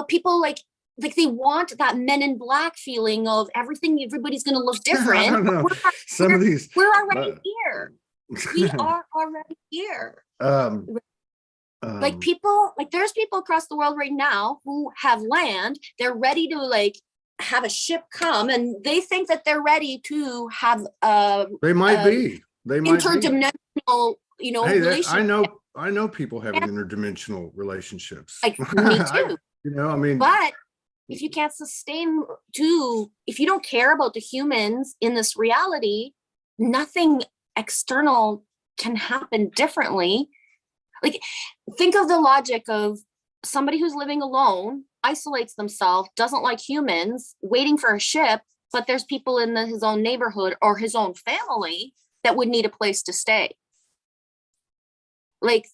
people like they want that Men in Black feeling of everybody's going to look different. I don't know. Some of these, we're already here. We are already here. Like there's people across the world right now who have land. They're ready to like have a ship come, and they think that they're ready to have they might be interdimensional, hey, relationship. I know people having interdimensional relationships. Like me too. I mean, but if you can't sustain if you don't care about the humans in this reality, nothing external can happen differently. Like, think of the logic of somebody who's living alone, isolates themselves, doesn't like humans, waiting for a ship, but there's people in his own neighborhood or his own family that would need a place to stay. Like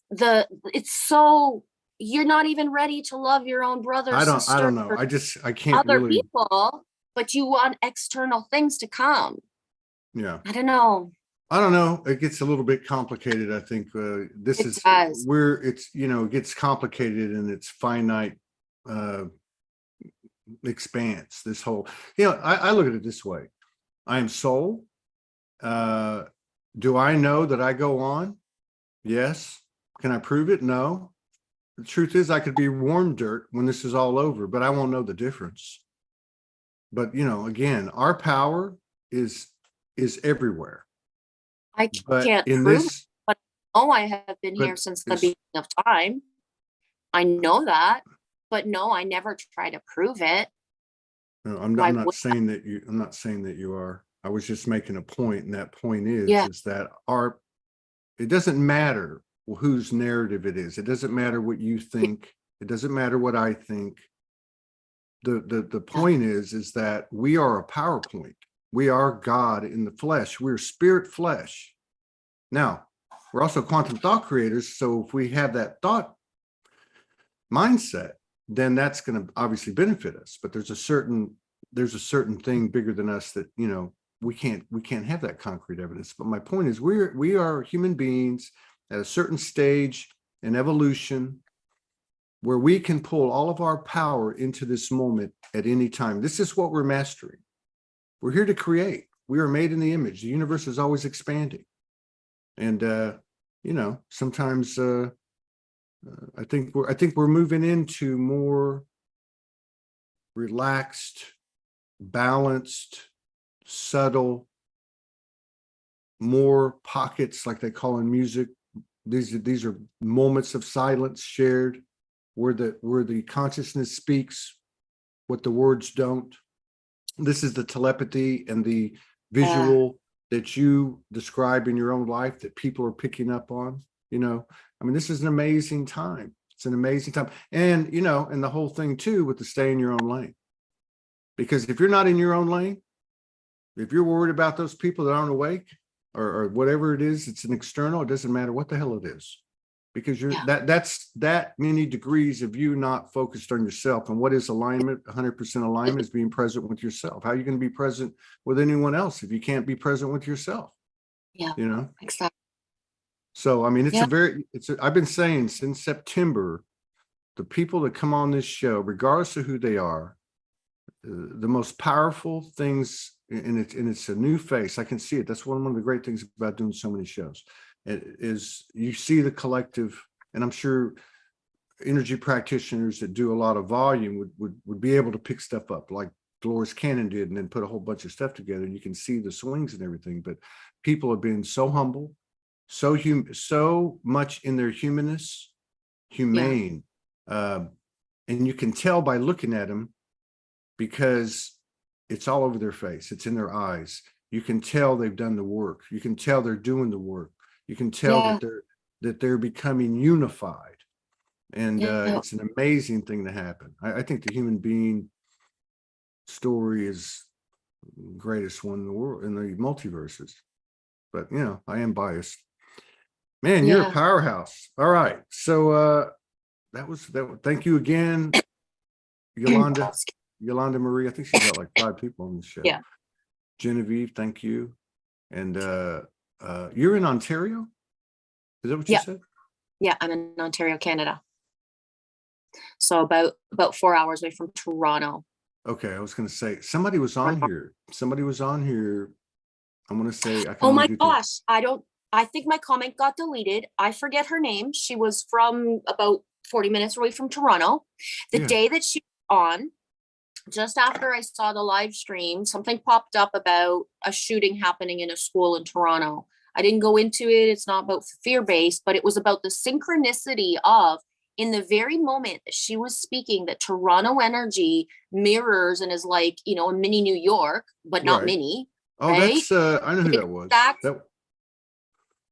you're not even ready to love your own brother, sister. I don't know. I can't other really people, but you want external things to come. Yeah. I don't know. It gets a little bit complicated. I think it gets complicated in its finite expanse. This whole, I look at it this way. I am soul. Do I know that I go on? Yes. Can I prove it? No. The truth is I could be warm dirt when this is all over, but I won't know the difference. But, again, our power is everywhere. I can't prove it, but I have been here since the beginning of time. I know that, but no, I never try to prove it. No, I'm not saying that you are. I was just making a point, and that point is that it doesn't matter whose narrative it is. It doesn't matter what you think. It doesn't matter what I think. The point is that we are a PowerPoint. We are God in the flesh. We're spirit flesh. Now, we're also quantum thought creators. So if we have that thought mindset, then that's going to obviously benefit us. But there's a certain thing bigger than us that, we can't have that concrete evidence. But my point is we are human beings at a certain stage in evolution where we can pull all of our power into this moment at any time. This is what we're mastering. We're here to create. We are made in the image. The universe is always expanding. And, sometimes I think we're moving into more relaxed, balanced, subtle, more pockets like they call in music. These are moments of silence shared where the consciousness speaks what the words don't. This is the telepathy and the visual that you describe in your own life that people are picking up on. This is an amazing time. It's an amazing time. And, and the whole thing too with the stay in your own lane. Because if you're not in your own lane, if you're worried about those people that aren't awake or whatever it is, it's an external, it doesn't matter what the hell it is. Because that's that many degrees of you not focused on yourself. And what is alignment? 100% alignment is being present with yourself. How are you going to be present with anyone else if you can't be present with yourself? Yeah, exactly. So, I've been saying since September, the people that come on this show, regardless of who they are, the most powerful things, and it's a new face. I can see it. That's one of the great things about doing so many shows. Is you see the collective, and I'm sure energy practitioners that do a lot of volume would be able to pick stuff up like Dolores Cannon did, and then put a whole bunch of stuff together, and you can see the swings and everything. But people have been so humble, so much in their humanness, humane, and you can tell by looking at them because it's all over their face. It's in their eyes. You can tell they've done the work. You can tell they're doing the work. You can tell that they're becoming unified, and it's an amazing thing to happen. I think the human being story is greatest one in the world, in the multiverses. But you know, I am biased. Man, you're a Yeah. powerhouse. All right. So that was that. Thank you again, Yolanda. Yolanda Marie. I think she's got like 5 people on the show. Yeah. Genevieve, thank you. And you're in Ontario? Is that what you Yeah. said? Yeah, I'm in Ontario, Canada. So about 4 hours away from Toronto. Okay, I was going to say somebody was on here. Somebody was on here. I'm going to say I can Oh only my do gosh, I think my comment got deleted. I forget her name. She was from about 40 minutes away from Toronto. The Yeah. day that she was on, just after I saw the live stream, something popped up about a shooting happening in a school in Toronto. I didn't go into it. It's not about fear-based, but it was about the synchronicity of, in the very moment that she was speaking, that Toronto energy mirrors and is like, you know, a mini New York, but not Right. mini. Oh, right? that's I know who that was.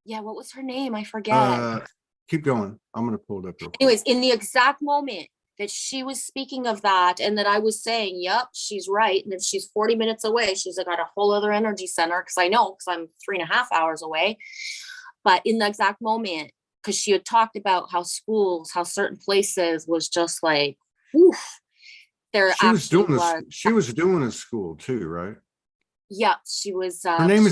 Yeah, what was her name? I forget. Keep going. I'm going to pull it up real quick. Anyways, in the exact moment that she was speaking of that, and that I was saying, yep, she's right. And then she's 40 minutes away. She's got a whole other energy center, because I know, because I'm 3.5 hours away. But in the exact moment, because she had talked about how schools, how certain places was just like, oof, there She was actually doing was. she was doing a school too, right? Yeah, she was. Her name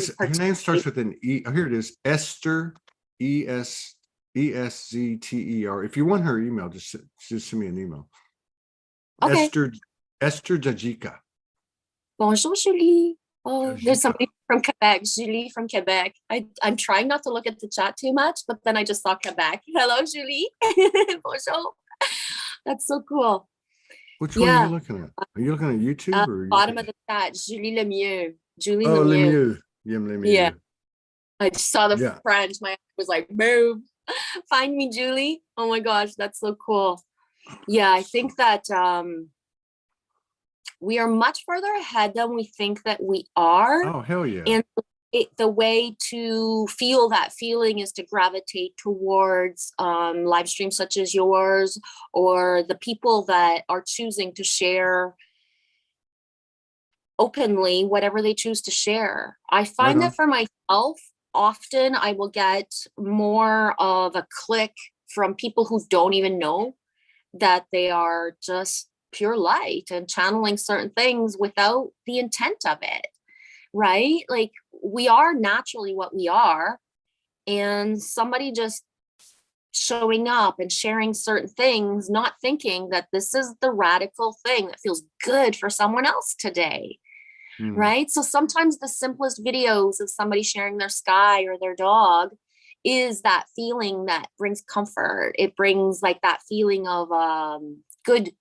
starts with an E. Oh, here it is. Esther, ESZTER. If you want her email, just send me an email. Okay. Esther Jajika. Bonjour, Julie. Oh, Jajika. there's somebody from Quebec, Julie from Quebec. I'm trying not to look at the chat too much, but then I just saw Quebec. Hello, Julie. Bonjour. That's so cool. Which one are you looking at? Are you looking at YouTube or bottom of the chat, Julie Lemieux. Julie Oh, Lemieux. Lemieux. Yeah. I just saw the Yeah. French. My was like, move. Find me, Julie. Oh my gosh, that's so cool. Yeah, I think that we are much further ahead than we think that we are. Oh, hell yeah. And the way to feel that feeling is to gravitate towards live streams such as yours, or the people that are choosing to share openly whatever they choose to share. I find that for myself, often I will get more of a click from people who don't even know that they are just pure light and channeling certain things without the intent of it, right? Like, we are naturally what we are, and somebody just showing up and sharing certain things, not thinking that this is the radical thing that feels good for someone else today. Right? So sometimes the simplest videos of somebody sharing their sky or their dog is that feeling that brings comfort. It brings like that feeling of good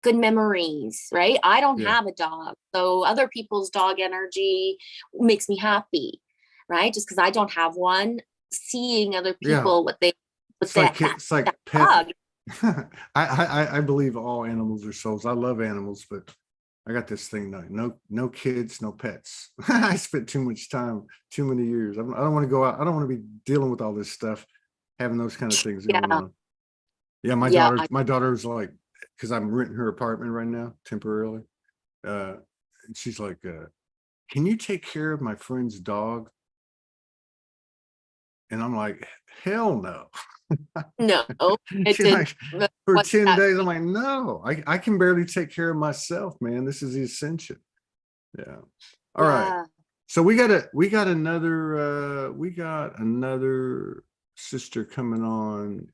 memories, right? I don't have a dog, so other people's dog energy makes me happy, right? Just because I don't have one, seeing other people what they it's like pet. I believe all animals are souls. I love animals, but I got this thing, no kids, no pets. I spent too much time, too many years. I don't want to go out. I don't want to be dealing with all this stuff, having those kind of things going on. Yeah, my daughter was like, because I'm renting her apartment right now temporarily. And she's like, can you take care of my friend's dog? And I'm like, hell no. No, like, for 10 days, I'm like, no, I can barely take care of myself, man. This is the ascension. Yeah. All right. So we got another sister coming on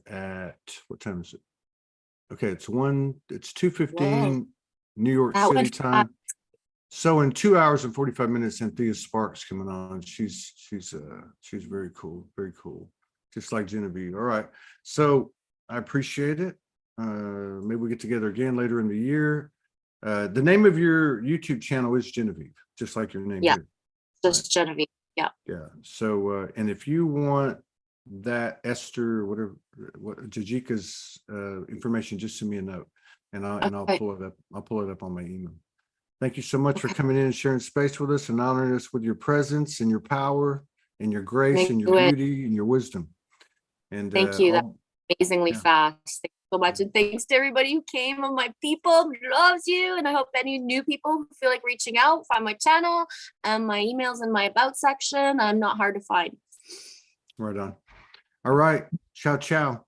at what time is it? Okay, it's 2:15 New York City time. So in 2 hours and 45 minutes, Anthea Sparks coming on. She's very cool, very cool. Just like Genevieve. All right. So I appreciate it. Maybe we get together again later in the year. The name of your YouTube channel is Genevieve, just like your name. Yeah, just Genevieve. Yeah. Yeah. So and if you want that Esther, what Jajika's information, just send me a note, and I'll pull it up. I'll pull it up on my email. Thank you so much for coming in and sharing space with us and honoring us with your presence and your power and your grace and your beauty and your wisdom. And thank you. That's amazingly fast. Thank so much. And thanks to everybody who came, and my people loves you. And I hope any new people who feel like reaching out, find my channel and my emails in my about section. I'm not hard to find. Right on. All right. Ciao, ciao.